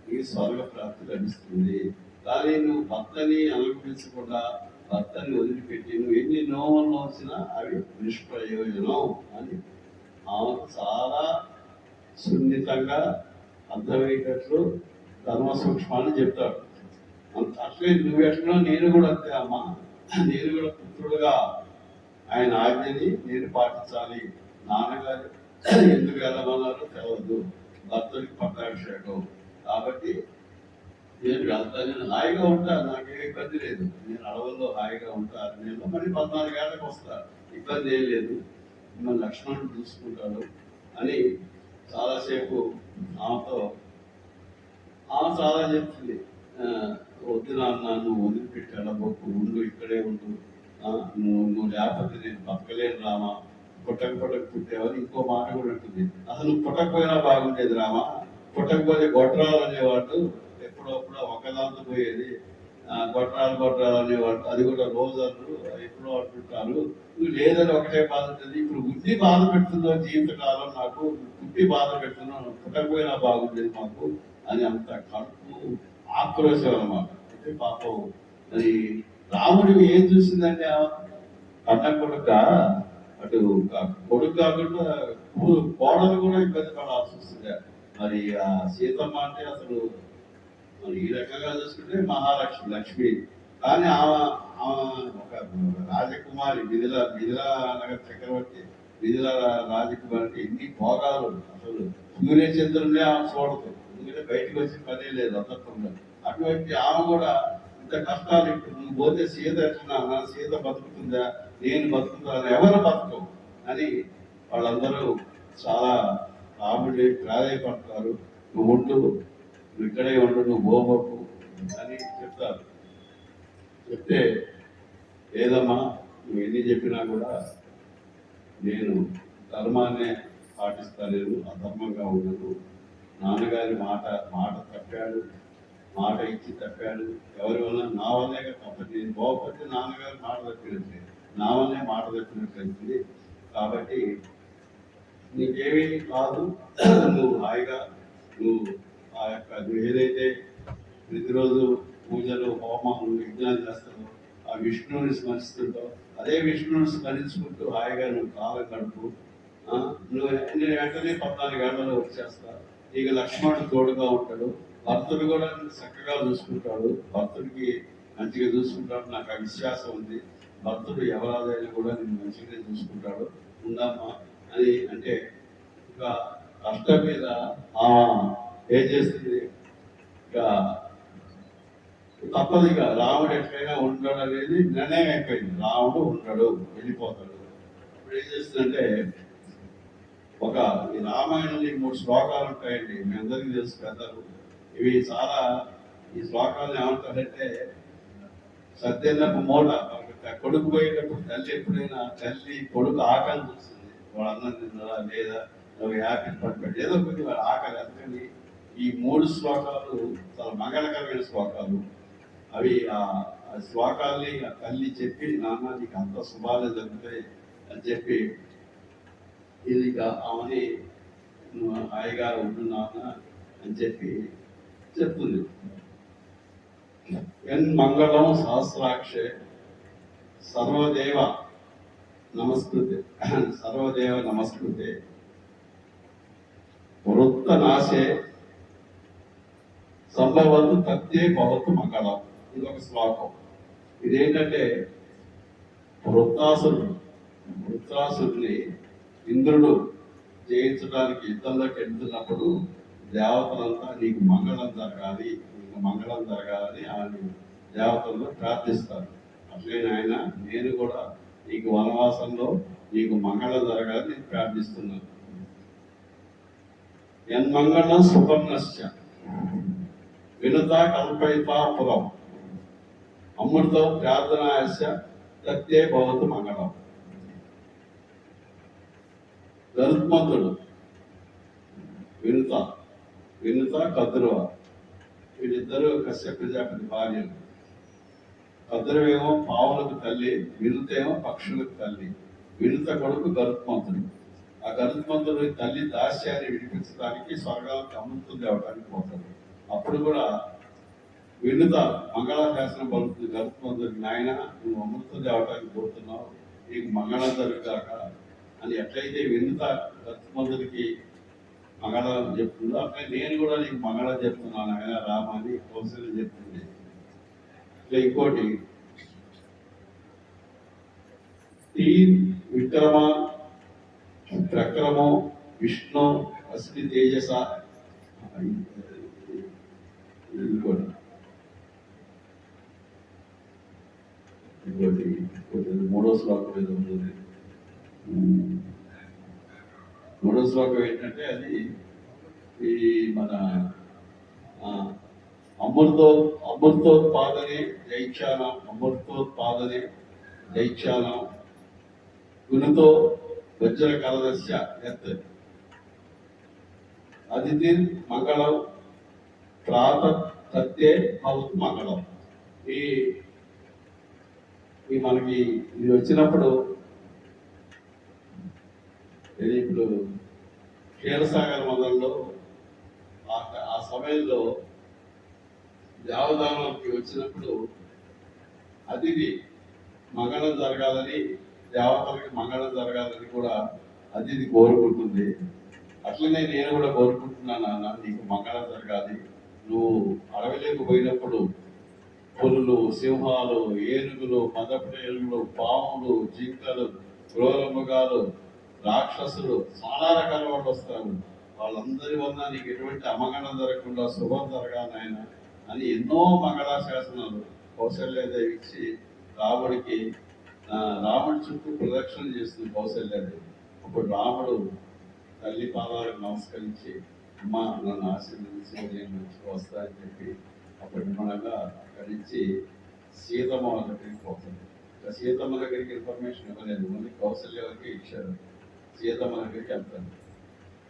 నీకు స్వర్గ ప్రాప్తి లభిస్తుంది. కానీ నువ్వు భర్తని అనుగమించకుండా భర్తని వదిలిపెట్టి నువ్వు ఎన్ని నోములు నోచినా అవి నిష్ప్రయోజనం అని ఆమెకు చాలా సున్నితంగా అర్థమయ్యేటట్లు ధర్మ సూక్ష్మాన్ని చెప్తాడు. అట్లే నువ్వు ఎట్లా నేను కూడా అంతే అమ్మా, నేను కూడా పుత్రుడుగా ఆయన ఆజ్ఞని నేను పాటించాలి. నాన్నగారు ఎందుకు వెళ్ళమన్నారో తెలవద్దు, భర్తకి పట్టాభిషేకం కాబట్టి నేను వెళ్తాను, నేను హాయిగా ఉంటాను, నాకేం ఇబ్బంది లేదు. నేను అడవుల్లో హాయిగా ఉంటాను, నేను మరి 14 ఏళ్ళకి వస్తాను, ఇబ్బంది ఏం లేదు, మిమ్మల్ని లక్ష్మణుడు చూసుకుంటాడు అని చాలాసేపు ఆమెతో ఆమె చాలా చెప్తుంది. వద్దు నాన్న, నువ్వు వదిలిపెట్టి వెళ్ళబోకు, ఉండు, ఇక్కడే ఉండు, నువ్వు లేకపోతే నేను బతకలేను రామా, పుట్టక పుట్టేవారు ఇంకో మాట కూడా ఉంటుంది. అసలు పుట్టకపోయినా బాగుండేది రామా, పుట్టకపోతే గొట్రాలు అనేవాడు, ఎప్పుడప్పుడు ఒకదాంతో పోయేది, గొట్రాలు అనేవాడు, అది కూడా రోజర్లు ఎప్పుడో అంటుంటారు. నువ్వు లేదని ఒకటే బాధ ఉంటుంది. ఇప్పుడు బుద్ధి బాధ పెడుతుందో జీవితకాలం, నాకు బుద్ధి బాధ పెడుతున్నాను, పుట్టకపోయినా బాగుండేది మాకు అని అంత కడుపు ఆక్రోశం అన్నమాట. అంటే పాపం మరి రాముడికి ఏం చూసిందంటే, కన్న కొడుక అటు కొడుకు కాకుండా కోడలు కూడా ఇబ్బంది పడాల్సి వస్తుంది. మరి ఆ సీతమ్మ అంటే అసలు మరి ఈ రకంగా చూసుకుంటే మహాలక్ష్మి, లక్ష్మి. కానీ ఆమె ఒక రాజకుమారి, మిథిల నగర్ చక్రవర్తి, మిథిల రాజకుమారికి ఎన్ని భోగాలు. అసలు సూర్యచంద్రులే ఆమె చూడదు, ఎందుకంటే బయటకు వచ్చి పని లేదు అందరితో. అటువంటి ఆమె కూడా ఇంత కష్టాలు ఇప్పుడు నువ్వు పోతే సీత ఎట్లా సీత బతుకుతుందా, నేను బతుకుతాను, ఎవరు బతుకు అని వాళ్ళందరూ చాలా ఆవిడ ప్రాధాయపడతారు. నువ్వు ఉండు, నువ్వు ఇక్కడే ఉండు, నువ్వు పోబోకు అని చెప్తారు. చెప్తే లేదమ్మా నువ్వు ఎన్ని చెప్పినా కూడా నేను ధర్మాన్నే పాటిస్తాను, నేను అధర్మంగా ఉండను. నాన్నగారి మాట తప్పాడు, మాట ఇచ్చి తప్పాడు. ఎవరి వల్ల నా వల్లే తప్పదు. నేను పోకపోతే నాన్నగారు మాట తప్పినట్లే, నా వల్లే మాట తప్పినట్లయింది. కాబట్టి నీకేమీ కాదు, నువ్వు హాయిగా నువ్వు ఆ యొక్క నువ్వు ఏదైతే ప్రతిరోజు పూజలు హోమాలు యజ్ఞాలు చేస్తావు, ఆ విష్ణువుని స్మరిస్తుంటావు, అదే విష్ణువుని స్మరించుకుంటూ హాయిగా నువ్వు కాలం గడుపు. నువ్వు నేను వెంటనే 14 గంటల్లో వచ్చేస్తా. ఇక లక్ష్మణుడు తోడుగా ఉంటాడు, భర్తుడు కూడా చక్కగా చూసుకుంటాడు, భర్తుడికి మంచిగా చూసుకుంటాడు, నాకు ఆ విశ్వాసం ఉంది. భర్తుడు ఎవరాదైనా కూడా నేను మంచిగానే చూసుకుంటాడు, ఉందమ్మా అని అంటే ఇక కష్టం మీద ఏం చేస్తుంది, ఇక తప్పదు. ఇక రాముడు ఎట్లయినా ఉండడు అనేది నిర్ణయం అయిపోయింది. రాముడు ఉండడు, వెళ్ళిపోతాడు. ఇప్పుడు ఏం చేస్తుందంటే ఈ రామాయణంలో 3 శ్లోకాలు ఉంటాయండి, మీ అందరికీ తెలుసు పెద్దలు. ఇవి చాలా ఈ శ్లోకాలు ఏమంటారంటే సత్యన్నపు మూట. కొడుకు పోయేటప్పుడు తల్లి ఎప్పుడైనా కొడుకు ఆకలి చూస్తుంది, వాడు అన్నం తిన్నారా లేదా, నువ్వు యాపిల్ పట్టుబడి ఏదో కొద్ది వాడు ఆకలి. అందుకని ఈ 3 శ్లోకాలు చాలా మంగళకరమైన శ్లోకాలు. అవి ఆ శ్లోకాల్ని ఆ తల్లి చెప్పి నాన్న నీకు అంత శుభాలే జరుగుతాయి అని చెప్పి ఇది ఆమెని నువ్వు హాయిగా ఉంటున్నానా అని చెప్పి చెప్తుంది. ఎన్ మంగళం సహస్రాక్షే సర్వదేవ నమస్కృతే, సర్వదేవ నమస్కృతే వృత్త నాశే సంభవతు తత్తే భవతు మంగళం. ఇది ఒక శ్లోకం. ఇదేంటంటే వృత్రాసురుని ఇంద్రుడు జయించడానికి యుద్ధంలోకి వెళ్తున్నప్పుడు దేవతలంతా నీకు మంగళం జరగాలి, నీకు మంగళం జరగాలని ఆయన దేవతలను ప్రార్థిస్తారు. అట్లే ఆయన నేను కూడా నీకు వనవాసంలో నీకు మంగళం జరగాలని నేను ప్రార్థిస్తున్నాను. యన్మంగళం సుపర్ణశ్చ వినుత కల్పయితా పురం అమృతం ప్రార్థనాయస్య తత్తే భవతు మంగళం. గరుత్మంతుడు వినుత కద్రువ వీళ్ళిద్దరూ కశ్యప ప్రజాపతి భార్యలు. కద్రువేమో పావులకు తల్లి, వినుతేమో పక్షులకు తల్లి. వినుత కొడుకు గరుత్మంతుడు. ఆ గరుత్మంతుడు తల్లి దాస్యాన్ని విడిపించడానికి స్వర్గానికి అమృతం తేవడానికి పోతాడు. అప్పుడు కూడా వినుత మంగళాశాసనం పలుకుతుంది గరుత్మంతుడికి, నాయన నువ్వు అమృతం తేవడానికి పోతున్నావు, నీకు మంగళం జరుగుగాక అని. ఎట్లయితే వినుత గరుత్మంతుడికి మంగళం చెప్తుందో అట్లా నేను కూడా నీకు మంగళం చెప్తున్నాను ఆయన రామ అని కౌశల్యం చెప్తుంది. ఇట్లా ఇంకోటి విక్రమ ప్రక్రమో విష్ణు అస్మి తేజస. ఇంకోటి 3వ శ్లోకం ఏదో ఉంటుంది. 3వ శ్లోకం ఏంటంటే అది ఈ మన అమృతోత్పాదనే దైక్షానం గుణతో వజ్ర కలదస్య యత్ అదితి మంగళం ప్రాత తత్తే భవతు మంగళం. ఈ మనకి ఇది వచ్చినప్పుడు ఇప్పుడు క్షీరసాగర్ మందరంలో ఆ సమయంలో దేవదానంకి వచ్చినప్పుడు అతిథి మంగళం జరగాలని, దేవతలకి మంగళం జరగాలని కూడా అతిథి కోరుకుంటుంది. అట్లనే నేను కూడా కోరుకుంటున్నాను నాన్న, నీకు మంగళం జరగాలి. నువ్వు అడవిలోకి పోయినప్పుడు పులులు, సింహాలు, ఏనుగులు, మదపటి ఏనుగులు, పాములు, జింకలు, క్రూర మృగాలు, రాక్షసులు, చాలా రకాల వాళ్ళు వస్తారు. వాళ్ళందరి వల్ల నీకు ఎటువంటి అమగణం జరగకుండా శుభం జరగాలి నాయన అని ఎన్నో మంగళాశాసనాలు కౌశల్యాదేవి ఇచ్చి రాముడికి రాముడి చుట్టూ ప్రదక్షిణ చేస్తుంది కౌశల్యాదేవి. అప్పుడు రాముడు తల్లి పాదాలకు నమస్కరించి అమ్మ నన్ను ఆశీర్వదించి నేను మంచిగా వస్తా అని చెప్పి అప్పుడు విమానంగా అక్కడి నుంచి సీతమ్మ వాళ్ళ దగ్గరికి పోతుంది. సీతమ్మ దగ్గరికి ఇన్ఫర్మేషన్ ఇవ్వలేదు, మళ్ళీ కౌశల్య వరకు ఇచ్చారు. సీతమ్మ దగ్గరికి వెళ్తాను.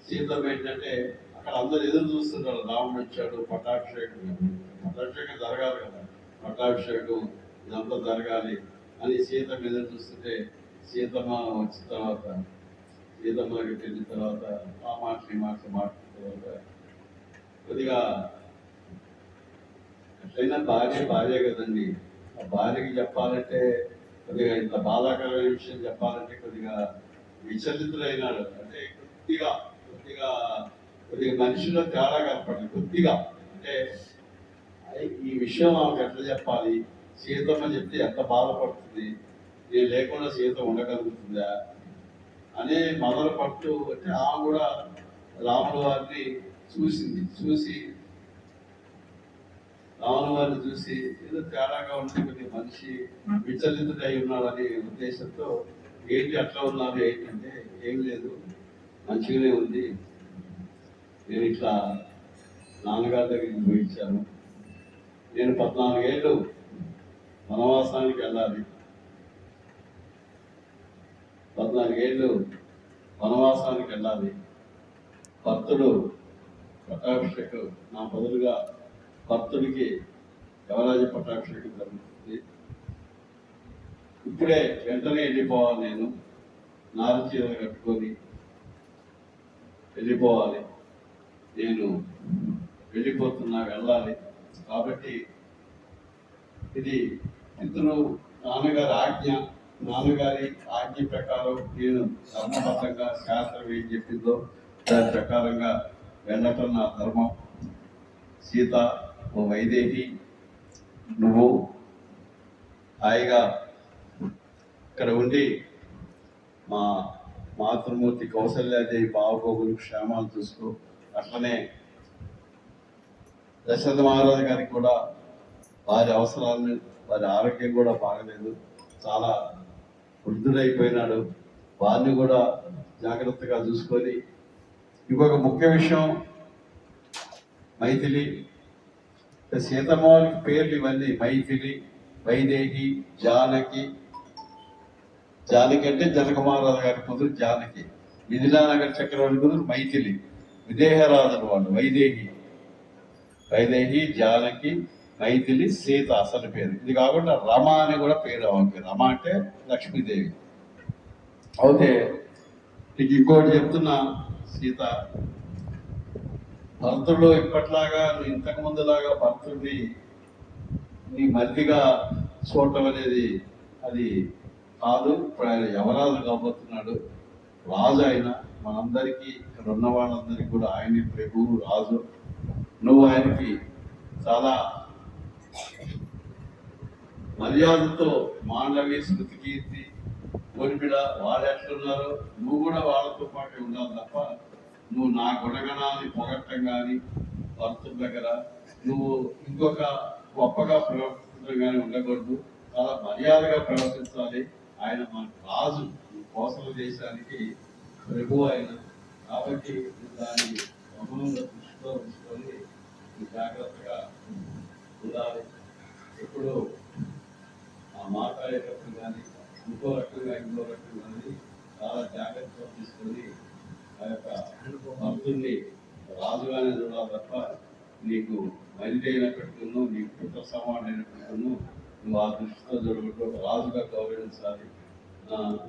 సీతమ్మ ఏంటంటే అక్కడ అందరు ఎదురు చూస్తుంటారు, రాముడు వచ్చాడు, పట్టాభిషేకం జరగాలి కదా, పట్టాభిషేకం ఇదంతా జరగాలి అని సీతమ్మ ఎదురు చూస్తుంటే సీతమ్మ వచ్చిన తర్వాత సీతమ్మ దగ్గరికి వెళ్ళిన తర్వాత ఆ మాటలు ఈ మాటలు మాట్లాడిన తర్వాత కొద్దిగా ఎట్లయినా భార్య కదండి, ఆ భార్యకి చెప్పాలంటే కొద్దిగా ఇంత బాధాకరమైన విషయం చెప్పాలంటే కొద్దిగా విచలితులైనాడు. అంటే కొద్దిగా కొద్దిగా కొద్దిగా మనిషిలో తేడా కనపడింది. కొద్దిగా అంటే ఈ విషయం ఆమెకు ఎట్లా చెప్పాలి, సీతమ్మ చెప్తే ఎంత బాధపడుతుంది, నేను లేకుండా సీత ఉండగలుగుతుందా అనే మొదలు పట్టు. అంటే ఆమె కూడా రాముల వారిని చూసి రాముల వారిని చూసి ఏదో తేడాగా ఉంటే కొద్దిగా మనిషి విచలితుడై ఉన్నాడనే ఉద్దేశంతో ఏంటి అట్లా ఉన్నారు ఏంటంటే ఏం లేదు మంచిగానే ఉంది, నేను ఇట్లా నాన్నగారి దగ్గరికి పోయించాను, నేను 14 ఏళ్ళు వనవాసానికి వెళ్ళాలి, 14 ఏళ్ళు వనవాసానికి వెళ్ళాలి, భర్తుడు పట్టాభిషేకం నా బదులుగా భర్తుడికి యవరాజ పట్టాభిషేకం జరుగుతుంది, ఇప్పుడే వెంటనే వెళ్ళిపోవాలి, నేను నారు చీరలు కట్టుకొని వెళ్ళిపోవాలి, నేను వెళ్ళిపోతున్నా వెళ్ళాలి. కాబట్టి ఇది ఇతను నాన్నగారి ఆజ్ఞ ప్రకారం నేను ధర్మబద్ధంగా శాస్త్రం ఏం చెప్పిందో దాని ప్రకారంగా వెళ్ళటం నా ధర్మం. సీత ఓ వైదేహి, నువ్వు హాయిగా ఇక్కడ ఉండి మా మాతృమూర్తి కౌశల్యాదేవి బావగోగులు క్షేమాలు చూసుకో. అట్లనే దశరథ మహారాజు గారికి కూడా వారి అవసరాలను, వారి ఆరోగ్యం కూడా బాగలేదు, చాలా వృద్ధుడైపోయినాడు, వారిని కూడా జాగ్రత్తగా చూసుకొని. ఇంకొక ముఖ్య విషయం, మైథిలి సీతమ్మ వారికి పేర్లు ఇవన్నీ మైథిలి, వైదేహి, జానకి. జానకి అంటే జనక మహారాజు గారి కూతురు జానకి, మిథిలానగర్ చక్రవర్తి కూతురు మైథిలి, విదేహరాజులు వాళ్ళు వైదేహి, జానకి, మైథిలి, సీత అసలు పేరు. ఇది కాకుండా రమ అని కూడా పేరు ఆమె. రమ అంటే లక్ష్మీదేవి. అయితే నీకు ఇంకోటి చెప్తున్నా, సీత భర్తుడు ఇప్పట్లాగా ఇంతకు ముందులాగా భర్తుడిని నీ మధ్యగా చూడటం అనేది అది కాదు. ఇప్పుడు ఆయన యవరాజు కాబోతున్నాడు, రాజు ఆయన మనందరికీ, ఇక్కడ ఉన్న వాళ్ళందరికీ కూడా ఆయన ప్రభువు రాజు. నువ్వు ఆయనకి చాలా మర్యాదతో మాండవి, శృతి, కీర్తి, ఓర్మిళ వాళ్ళు ఎట్లున్నారో నువ్వు కూడా వాళ్ళతో పాటు ఉండాలి తప్ప నువ్వు నా గుణగణాన్ని పొగట్టం కానీ భర్తుల దగ్గర నువ్వు ఇంకొక గొప్పగా ప్రవర్తించడం కానీ ఉండకూడదు. చాలా మర్యాదగా ప్రవర్తించాలి. ఆయన మన రాజు, కోసల దేశానికి ప్రభు ఆయన. కాబట్టి దాన్ని గమనంలో దృష్టిలో ఉంచుకొని జాగ్రత్తగా ఉండాలి. ఎప్పుడు మాట్లాడేటప్పుడు కానీ ఇంకో రకంగా కానీ చాలా జాగ్రత్తగా తీసుకొని ఆ యొక్క భక్తుల్ని రాజుగానే చూడాలి తప్ప నీకు మరిదైనట్టును, నీకు పుత్ర సమానమైనట్టును నువ్వు ఆ దృష్టితో చూడబట్టి ఒక రాజుగా గౌరవించాలి.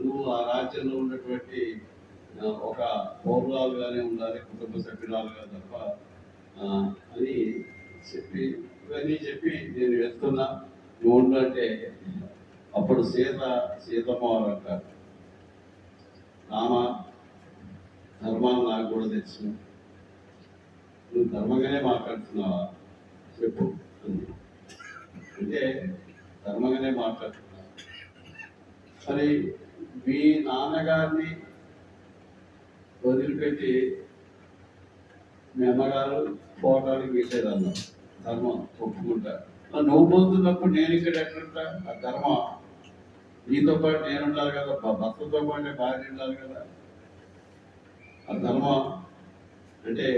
నువ్వు ఆ రాజ్యంలో ఉన్నటువంటి ఒక పౌరురాలుగానే ఉండాలి, కుటుంబ సభ్యురాలుగా తప్ప అని చెప్పి ఇవన్నీ చెప్పి నేను వెళ్తున్నా. నువ్వు అంటే అప్పుడు సీతమ్మ వారు అంటారు, రామ ధర్మాన్ని నాకు కూడా తెలుసు, నువ్వు ధర్మంగానే మాట్లాడుతున్నావా చెప్పు అంటే ధర్మంగానే మాట్లాడుతున్నా. మరి మీ నాన్నగారిని వదిలిపెట్టి మీ అమ్మగారు పోవడానికి వెళ్ళేదన్నా ధర్మం ఒప్పుకుంటా. మరి నువ్వు పోతున్నప్పుడు నేను ఇక్కడ ఎట్లుంటా? ఆ ధర్మం నీతో పాటు నేను ఉండాలి కదా, భర్తతో పాటు భార్య ఉండాలి కదా. ఆ ధర్మం అంటే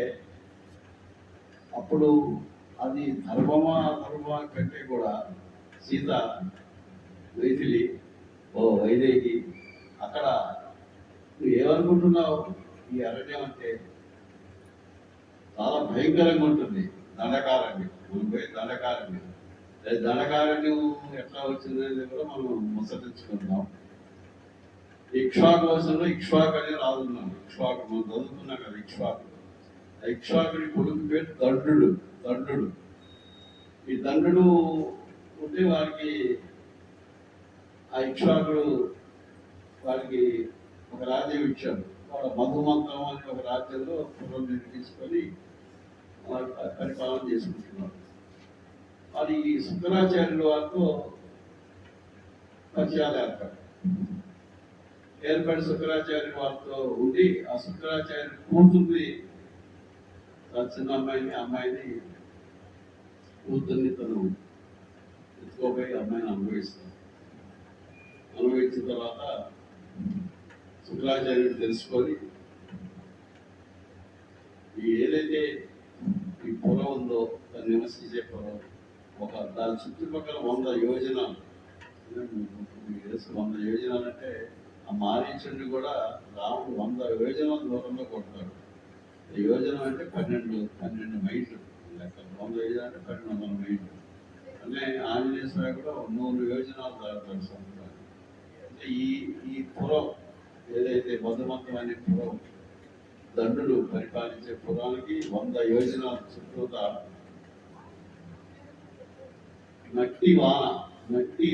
అప్పుడు అది ధర్మమా అధర్మమా కంటే కూడా సీత వైథిలి వైదేహి అక్కడ నువ్వు ఏమనుకుంటున్నావు? ఈ అరణ్యం అంటే చాలా భయంకరంగా ఉంటుంది. దండకారణ్యం, మనం పోయి దండకారణ్యం. దండకారణ్యం ఎట్లా వచ్చిందనేది కూడా మనం ముసరించుకుంటాం. ఇక్ష్వాకు ఇక్ష్వాకు అనేది రాదున్నాం. ఇక్ష్వాకు మనం చదువుకున్నాం కదా. ఇక్ష్వాకుడి కొడుకు పేరు దండు. ఈ దండు ఉంటే వారికి ఆ ఇక్ష్వాకుడు వారికి ఒక రాజ్యం ఇచ్చాడు. వాళ్ళ మధుమంతం అని ఒక రాజ్యంలో పూర్వం తీసుకొని పరిపాలన చేసుకుంటున్నారు. అది శుక్రాచార్యుల వారితో పరిచయాలు ఏర్పడి శుక్రాచార్యుల వారితో ఉండి ఆ శుక్రాచార్యుడు కూతుర్ని చిన్న అమ్మాయిని కూతుర్ని తను ఎత్తుకోపోయి అమ్మాయిని అనుభవించిన తర్వాత శుక్రాచార్యుడు తెలుసుకొని ఏదైతే ఈ పొలం ఉందో దాన్ని నివసించే పొలం దాని చుట్టుపక్కల 100 యోజనాలు. 100 యోజనాలు అంటే ఆ మారీచుడిని కూడా రాముడు 100 యోజనాల దూరంలో కొడతాడు. యోజనం అంటే 12 మైళ్ళు లెక్క. 100 యోజన అంటే 1200 మైళ్ళు. అంటే ఆంజనేయ స్వామి కూడా 100 యోజనాలు దాడతాడు సంవత్సరానికి. అంటే ఈ పురం ఏదైతే మధుమంతమైన పురం దండు పరిపాలించే పురానికి 100 యోజనాల చుట్టూత మట్టి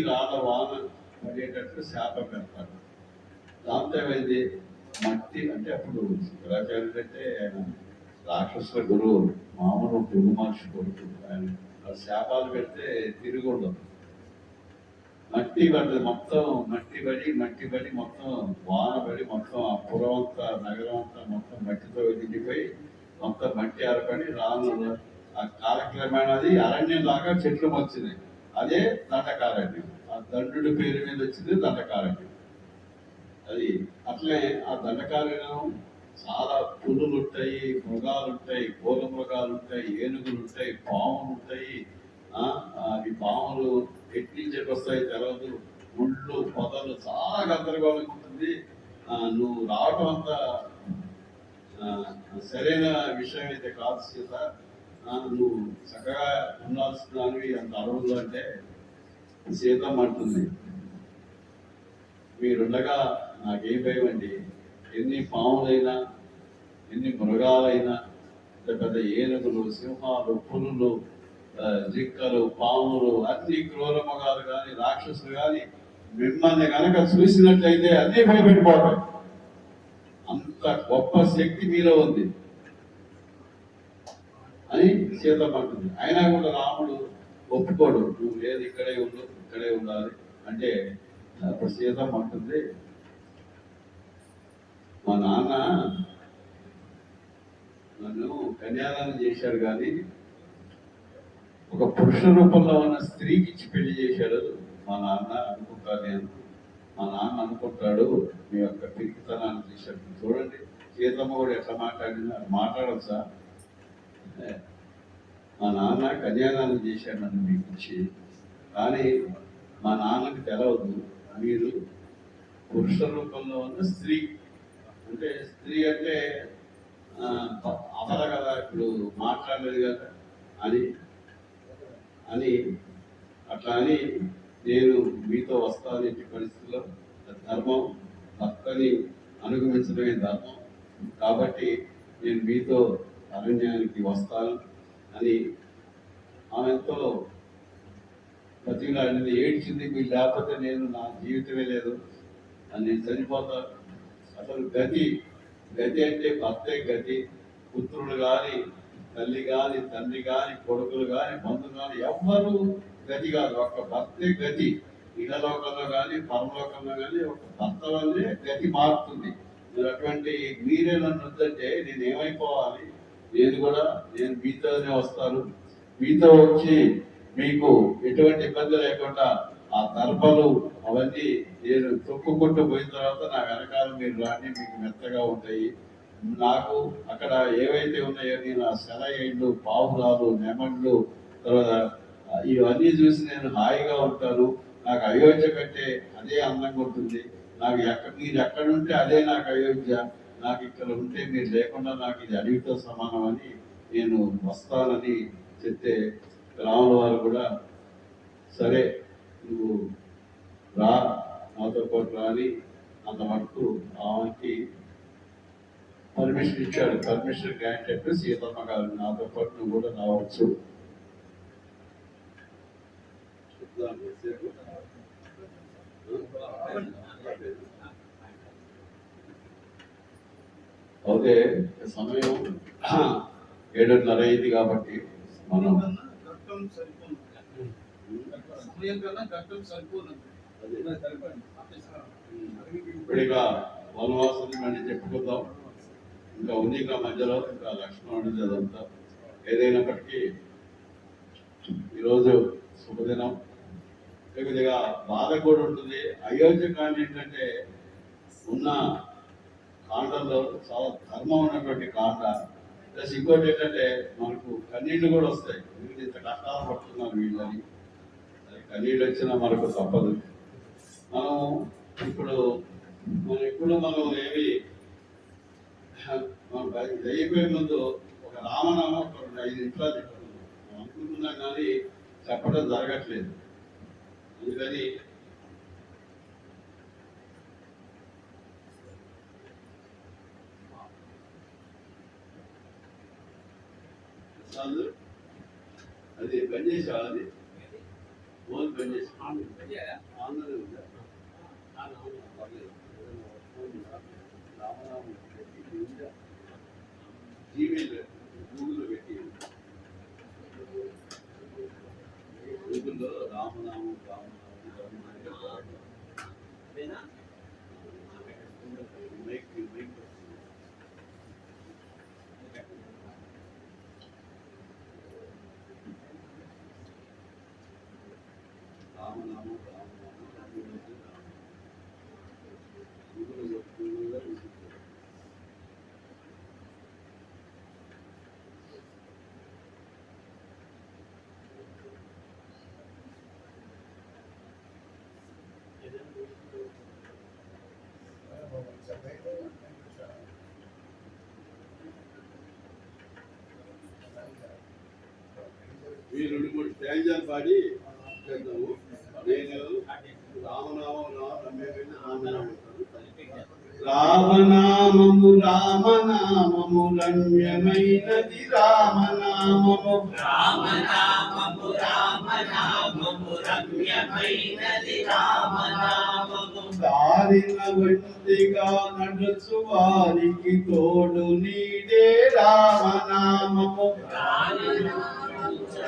రాళ్ళ వాన పడేటట్టు శాపం పెడతాడు. దాంతో ఏమైంది? మట్టి అంటే అప్పుడు శుక్రాచార్యుడు అంటే ఆయన రాక్షసుల గురువు, మామూలు భృగు మహర్షి కొడుకు. ఆయన శాపాలు పెడితే తిరిగి ఉండదు. మట్టి పడ్డది మొత్తం, మట్టి పడి మొత్తం వాన పడి మొత్తం ఆ పురం అంతా నగరం అంతా మొత్తం మట్టితో నిండిపోయి మొత్తం మట్టి ఆరపడి రాను ఆ కాలక్రమేణా అది అరణ్యం లాగా చెట్లు వచ్చినాయి. అదే దండకారణ్యం. ఆ దండు పేరు మీద వచ్చింది దండకారణ్యం. అది అట్లే ఆ దండకారణ్యం చాలా పులులు ఉంటాయి, మృగాలు ఉంటాయి, ఘోర మృగాలు ఉంటాయి, ఏనుగులు ఉంటాయి, పాములు ఉంటాయి. అవి పాములు ఎట్నుంచి వస్తాయి తెలవదు. ముళ్ళు పొదలు చాలా గందరగోళంగా ఉంటుంది. నువ్వు రావటం అంత సరైన విషయం అయితే కాదు సీత. నువ్వు చక్కగా ఉండాల్సినవి అంత అడవులు అంటే సీతమ్మ అంటుంది, మీరుండగా నాకేం భయం అండి. ఎన్ని పాములైనా ఎన్ని మృగాలైనా పెద్ద ఏనుగులు, సింహాలు, పులులు, జిక్కలు, పాములు అన్ని క్రూర మృగాలు కానీ రాక్షసులు కానీ మిమ్మల్ని కనుక చూసినట్లయితే అన్నీ భయపెట్టిపోతాయి. అంత గొప్ప శక్తి మీలో ఉంది అని సీతమ్మ అంటుంది. అయినా కూడా రాముడు ఒప్పుకోడు. నువ్వు లేదు, ఇక్కడే ఉండాలి అంటే అప్పుడు సీతమ్మ అంటుంది, మా నాన్న నన్ను కన్యాదానం చేశాడు కానీ ఒక పురుష రూపంలో ఉన్న స్త్రీకి ఇచ్చి పెళ్లి చేశాడు మా నాన్న అనుకుంటాను నేను. మా నాన్న అనుకుంటాడు మీ యొక్క పిరికితనాన్ని చేశాడు. చూడండి సీతమ్మ కూడా ఎట్లా మాట్లాడింది. మాట్లాడచ్చా? మా నాన్న కన్యాదానం చేశాడు నన్ను మీకు ఇచ్చి, కానీ మా నాన్నకి తెలవదు మీరు పురుష రూపంలో ఉన్న స్త్రీ. అంటే స్త్రీ అంటే అసలు కదా, ఇప్పుడు మాట్లాడలేదు కదా అని అట్లా అని నేను మీతో వస్తాను. ఎట్టి పరిస్థితుల్లో ధర్మం భక్తని అనుగమించడమే ధర్మం, కాబట్టి నేను మీతో అరణ్యానికి వస్తాను అని ఆమెతో బతికిలాడింది. ఏడ్చింది, మీరు లేకపోతే నా జీవితమే లేదు అని నేను చనిపోతాను. అసలు గతి అంటే భర్తే గతి. పుత్రులు కానీ, తల్లి కానీ, తండ్రి కానీ, కొడుకులు కానీ, బంధువులు కానీ ఎవ్వరూ గతి కాదు. ఒక్క భర్తే గతి. ఇహలోకంలో కానీ పరలోకంలో కానీ ఒక భర్త వల్లే గతి మారుతుంది. మీరు అటువంటి మీరే నన్ను వద్దంటే నేను ఏమైపోవాలి? నేను మీతోనే వస్తాను. మీతో వచ్చి మీకు ఎటువంటి ఇబ్బంది లేకుండా ఆ దర్భలు అవన్నీ నేను తొక్కుకుంటూ పోయిన తర్వాత నా వెనకాల మీరు రాని మీకు మెత్తగా ఉంటాయి. నాకు అక్కడ ఏవైతే ఉన్నాయో నేను ఆ సెలయేళ్ళు, పావురాలు, నెమళ్ళు, తర్వాత ఇవన్నీ చూసి నేను హాయిగా ఉంటాను. నాకు అయోధ్య కంటే అదే అందంగా ఉంటుంది. మీరు ఎక్కడ ఉంటే అదే నాకు అయోధ్య. నాకు ఇక్కడ ఉంటే మీరు లేకుండా నాకు ఇది అడవితో సమానం అని నేను వస్తానని చెప్తే రాముల వారు కూడా సరే నువ్వు రా, నాతో పాటు రాని అంత మటుకు ఆమెకి పర్మిషన్ ఇచ్చాడు. పర్మిషన్ గ్రాంట్ చెప్పి సీతమ్మ గారు నాతో పాటు నువ్వు కూడా రావచ్చు. ఓకే, సమయం 7:30 అయింది కాబట్టి మనం ఇప్పుడిగా వనవాసం మళ్ళీ చెప్పుకుందాం. ఇంకా ఉంది, ఇంకా మధ్యలో ఇంకా లక్ష్మణుడిది అదంతా. ఏదైనప్పటికీ ఈరోజు శుభదినం. కొద్దిగా బాధ కూడా ఉంటుంది. అయోధ్య కాండ ఏంటంటే ఉన్న కాండల్లో చాలా ధర్మం ఉన్నటువంటి కాండ. ప్లస్ ఇంకోటి ఏంటంటే మనకు కన్నీళ్లు కూడా వస్తాయి. ఎందుకంటే ఇంత కష్టాలు పడుతున్నారు వీళ్ళని. కన్నీళ్ళు వచ్చినా మనకు తప్పదు. మనం మనం ఏమి మనం అయిపోయే ముందు ఒక రామనామం ఒక 5 నిమిషాలు చెప్పుకున్నాం. అనుకుంటున్నాం కానీ చెప్పడం జరగట్లేదు. అందుకని అది బంద్ చేసావా? అది ఫోన్ బంద్ చేసి ఆన్లైన్ ఉందా? రామనామం జీమెయిల్ గూగుల్లో పెట్టి గూగుల్లో రామనామం ఈ 2-3 స్టాంజాలు పాడి చేద్దాము. నేను రామనామము రామనామము రమ్యమైనది రామనామము. రామనామము రామనామము రమ్యమైనది రామనామము. దారిన వంటిగా నడుచు వారికి తోడు నీడే రామనామము.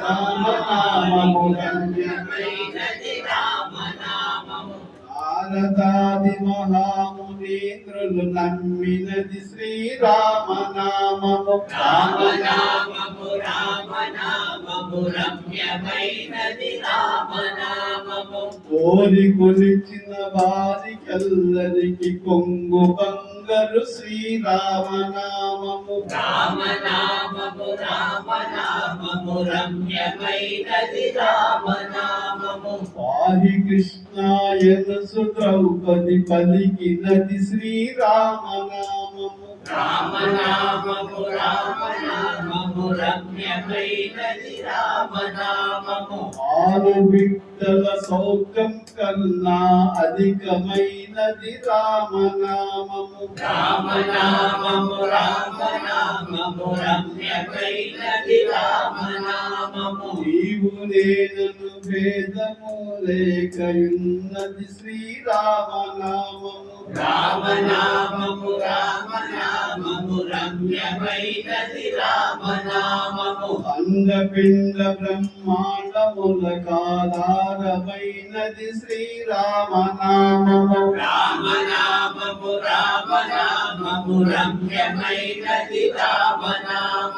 రామనామము రమ్యమైనది రామనామము. నారదాది మహామునీంద్రులు నమ్మినది శ్రీరామనామము. రామనామము రామనామము రమ్యమైనది రామనామము. కోరి కొలిచిన వారికెల్లరికి కొంగు బంగరు శ్రీరామనామము. రామనామము రామనామము రమ్యమైనది రామనామము. వారి కృష్ణాయను ద్రౌపది పలికినది శ్రీరామనామము. రామనామము రామనామము రమ్యమైనది రామనామము. 6 బిడ్డల సౌఖ్యం కన్నా అధికమైనది రామనామము. రామనామము రామనామము రమ్యమైనది రామనామము. నీవు నేనను భేదము లేకయున్నది శ్రీరామనామము. రామనామము రామనామము రమ్యమైనది రామనామము. అంగపిండ బ్రహ్మాండముల కాధారమైనది శ్రీరామనామము. రామనామము రామనామము రమ్యమైనది రామనామము.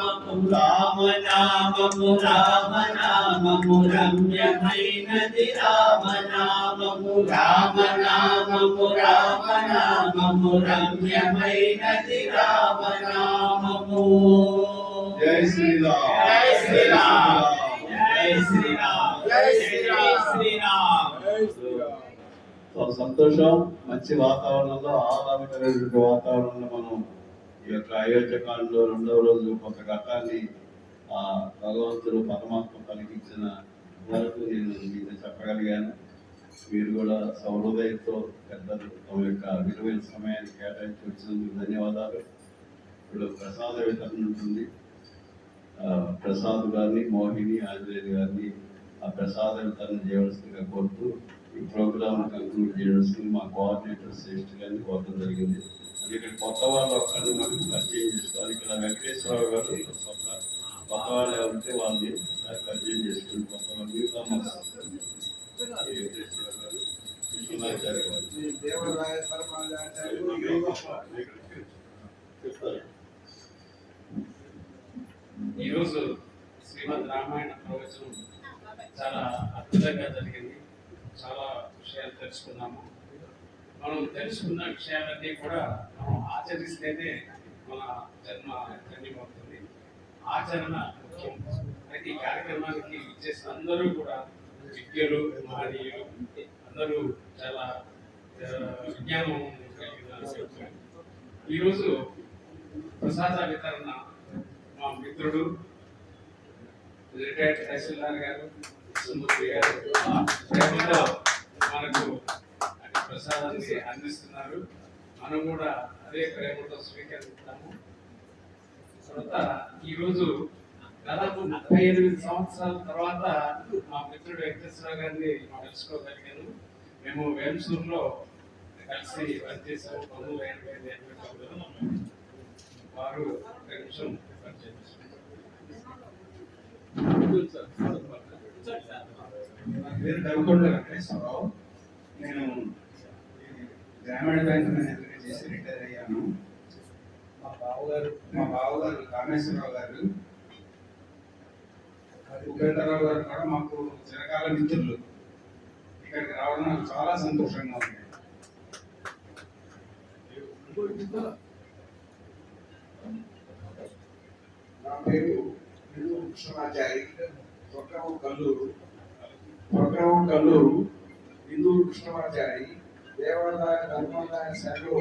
రామనామము రామనామము రమ్యమైనది రామనామము రామనామము రామనామము రమ్యమైనది రామనామము జై శ్రీరామ్ జై శ్రీరామ్ జై శ్రీరామ్ జై శ్రీరామ్ చాలా సంతోషం. మంచి వాతావరణంలో ఆహ్లాదకరమైన వాతావరణంలో మనం ఈ యొక్క అయోధ్యకాండలో 2వ రోజు ఒక ఘట్టాన్ని ఆ భగవంతుడు పరమాత్మ కలిగించిన వరకు నేను మీతో చెప్పగలిగాను. మీరు కూడా సౌహృదయంతో పెద్దలు తమ యొక్క విలువైన సమయాన్ని కేటాయించి వచ్చినందుకు ధన్యవాదాలు. ఇప్పుడు ప్రసాద వితరణ ఉంటుంది. ప్రసాద్ గారిని, మోహిని, ఆంజనేయులు గారిని ఆ ప్రసాద వితరణ చేయవలసిందిగా కోరుతూ ఈ ప్రోగ్రామ్ కంక్లూడ్ చేయవలసింది మా కోఆర్డినేటర్ శ్రేష్ఠ గారిని కోరడం జరిగింది. ఇక్కడ కొత్త వాళ్ళు ఒక్కరిని మనకు పరిచయం చేసుకోవాలి. ఇక్కడ వెంకటేశ్వరరావు గారు కొత్త వాళ్ళు ఎవరంటే వాళ్ళని పరిచయం చేసుకుని కొత్త వాళ్ళు వెంకటేశ్వరరావు గారు, విష్ణునాచార్య గారు చెప్తారు. ఈరోజు శ్రీమద్ రామాయణ ప్రవచనం చాలా అద్భుతంగా జరిగింది. చాలా విషయాలు తెలుసుకున్నాము. మనం తెలుసుకున్న విషయాలన్నీ కూడా మనం ఆచరిస్తేనే మన జన్మ ధన్యమవుతుంది. ఆచరణ ముఖ్యం. అయితే ఈ కార్యక్రమానికి ఇచ్చేసిన అందరూ కూడా విద్యలు, మహనీయులు అందరూ చాలా విజ్ఞానం కలిగిన వ్యక్తులు. ఈరోజు ప్రసాద వితరణ మా మిత్రుడు రిటైర్డ్ తహసీల్దార్ గారు సుమూర్తి గారు ప్రేమతో మనకు ప్రసాదాన్ని అందిస్తున్నారు. మనం కూడా అదే ప్రేమతో స్వీకరిస్తాము. తర్వాత ఈరోజు దాదాపు 38 సంవత్సరాల తర్వాత మా మిత్రుడు వెంకటేశ్వర గారిని తెలుసుకోగలిగాను. మేము వేంసూరులో కలిసి పనిచేసాము 1989. వారు ఒక నిమిషం నా పేరు డబ్బుకొండ వెంకటేశ్వరరావు. నేను గ్రామీణ బ్యాంక్ మేనేజర్గా చేసి రిటైర్ అయ్యాను. మా బావగారు కామేశ్వరరావు గారు, ఉపేంద్రరావు గారు కూడా మాకు చిరకాల మిత్రులు. ఇక్కడికి రావడం నాకు చాలా సంతోషంగా ఉంది. నా పేరు కృష్ణమాచారి, స్వగ్రామం కల్లూరు. ఇందూరు కృష్ణమాచారి దేవాదాయ ధర్మాదాయ శాఖలో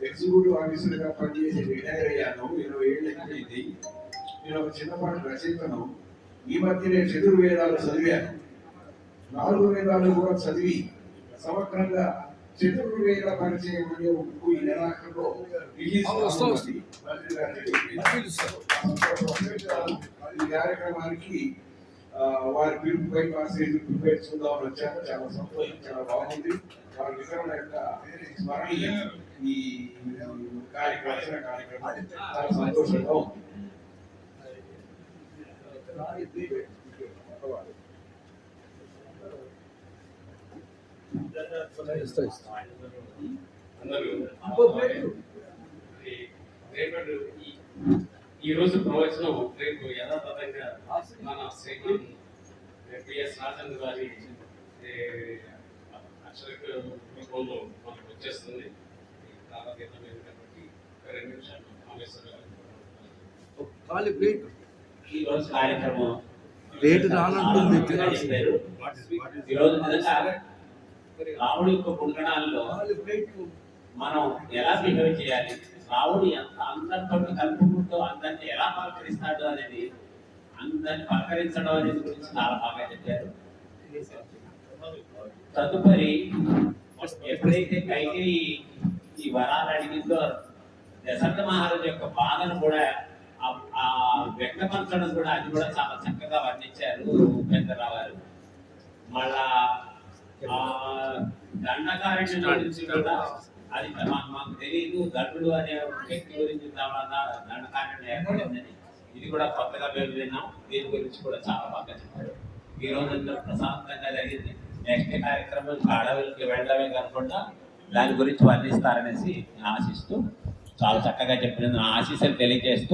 ఎగ్జిక్యూటివ్ ఆఫీసర్గా పనిచేసి రిటైర్ అయ్యాను. 20 ఏళ్ళు అయింది. నేను ఒక చిన్నపాటి రచయితను. ఈ మధ్యనే చతుర్వేదాలు చదివాను. 4 వేదాలు కూడా చదివి సమగ్రంగా చతుర్వేద పరిచయం అనే ఒక బుక్ ఈ నెలాఖరులో రిలీజ్ అవుతుంది. ఈ కార్యక్రమానికి వారి పిలుపుపై ప్రిపేర్ చూద్దామని వచ్చాక చాలా సంతోషం, చాలా బాగుంది. వారి వివరణ యొక్క స్మరణీయ ఈ కార్యక్రమం చాలా సంతోషంగా ఉంది. ఈ రోజు ప్రవచనం రేపు యథాతథంగా మన శ్రీమాన్ పిఎస్ రాజన్ గారి అక్షర రూపంలో మనకు వచ్చేస్తుంది. కాబట్టి 2 నిమిషాలు ఈ రోజు కార్యక్రమం రేటు రానంటుంది. ఈరోజు నిజంగా రాముడి యొక్క గుణగణాల్లో మనం ఎలా బిహేవ్ చేయాలి, రాముడు అందరితో కలుపుకుంటూ అందరినీ ఎలా పలకరిస్తాడు అనేది, అందరిని పలకరించడం అనేది గురించి చాలా బాగా చెప్పారు. తదుపరి ఎప్పుడైతే కైకేయి ఈ వరాలు అడిగిందో దశరథ మహారాజు యొక్క బాధను కూడా ఆ వ్యక్తపరచడం కూడా అది కూడా చాలా చక్కగా వర్ణించారు ఉపేంద్రరావు గారు. మళ్ళా దండకారణ్యం గురించి కూడా అది మాకు తెలియదు, దండుడు అనే వ్యక్తి గురించి దండకారణ్యం ఏర్పడిందని ఇది కూడా కొత్తగా మేము విన్నాం. దీని గురించి కూడా చాలా బాగా చెప్పారు. ఈ రోజు అందరూ ప్రశాంతంగా జరిగింది. నెక్స్ట్ కార్యక్రమం అడవులకి వెళ్ళడమే కాకుండా దాని గురించి వర్ణిస్తారనేసి ఆశిస్తూ చాలా చక్కగా చెప్పినందుకు ఆశీస్సులు తెలియజేస్తూ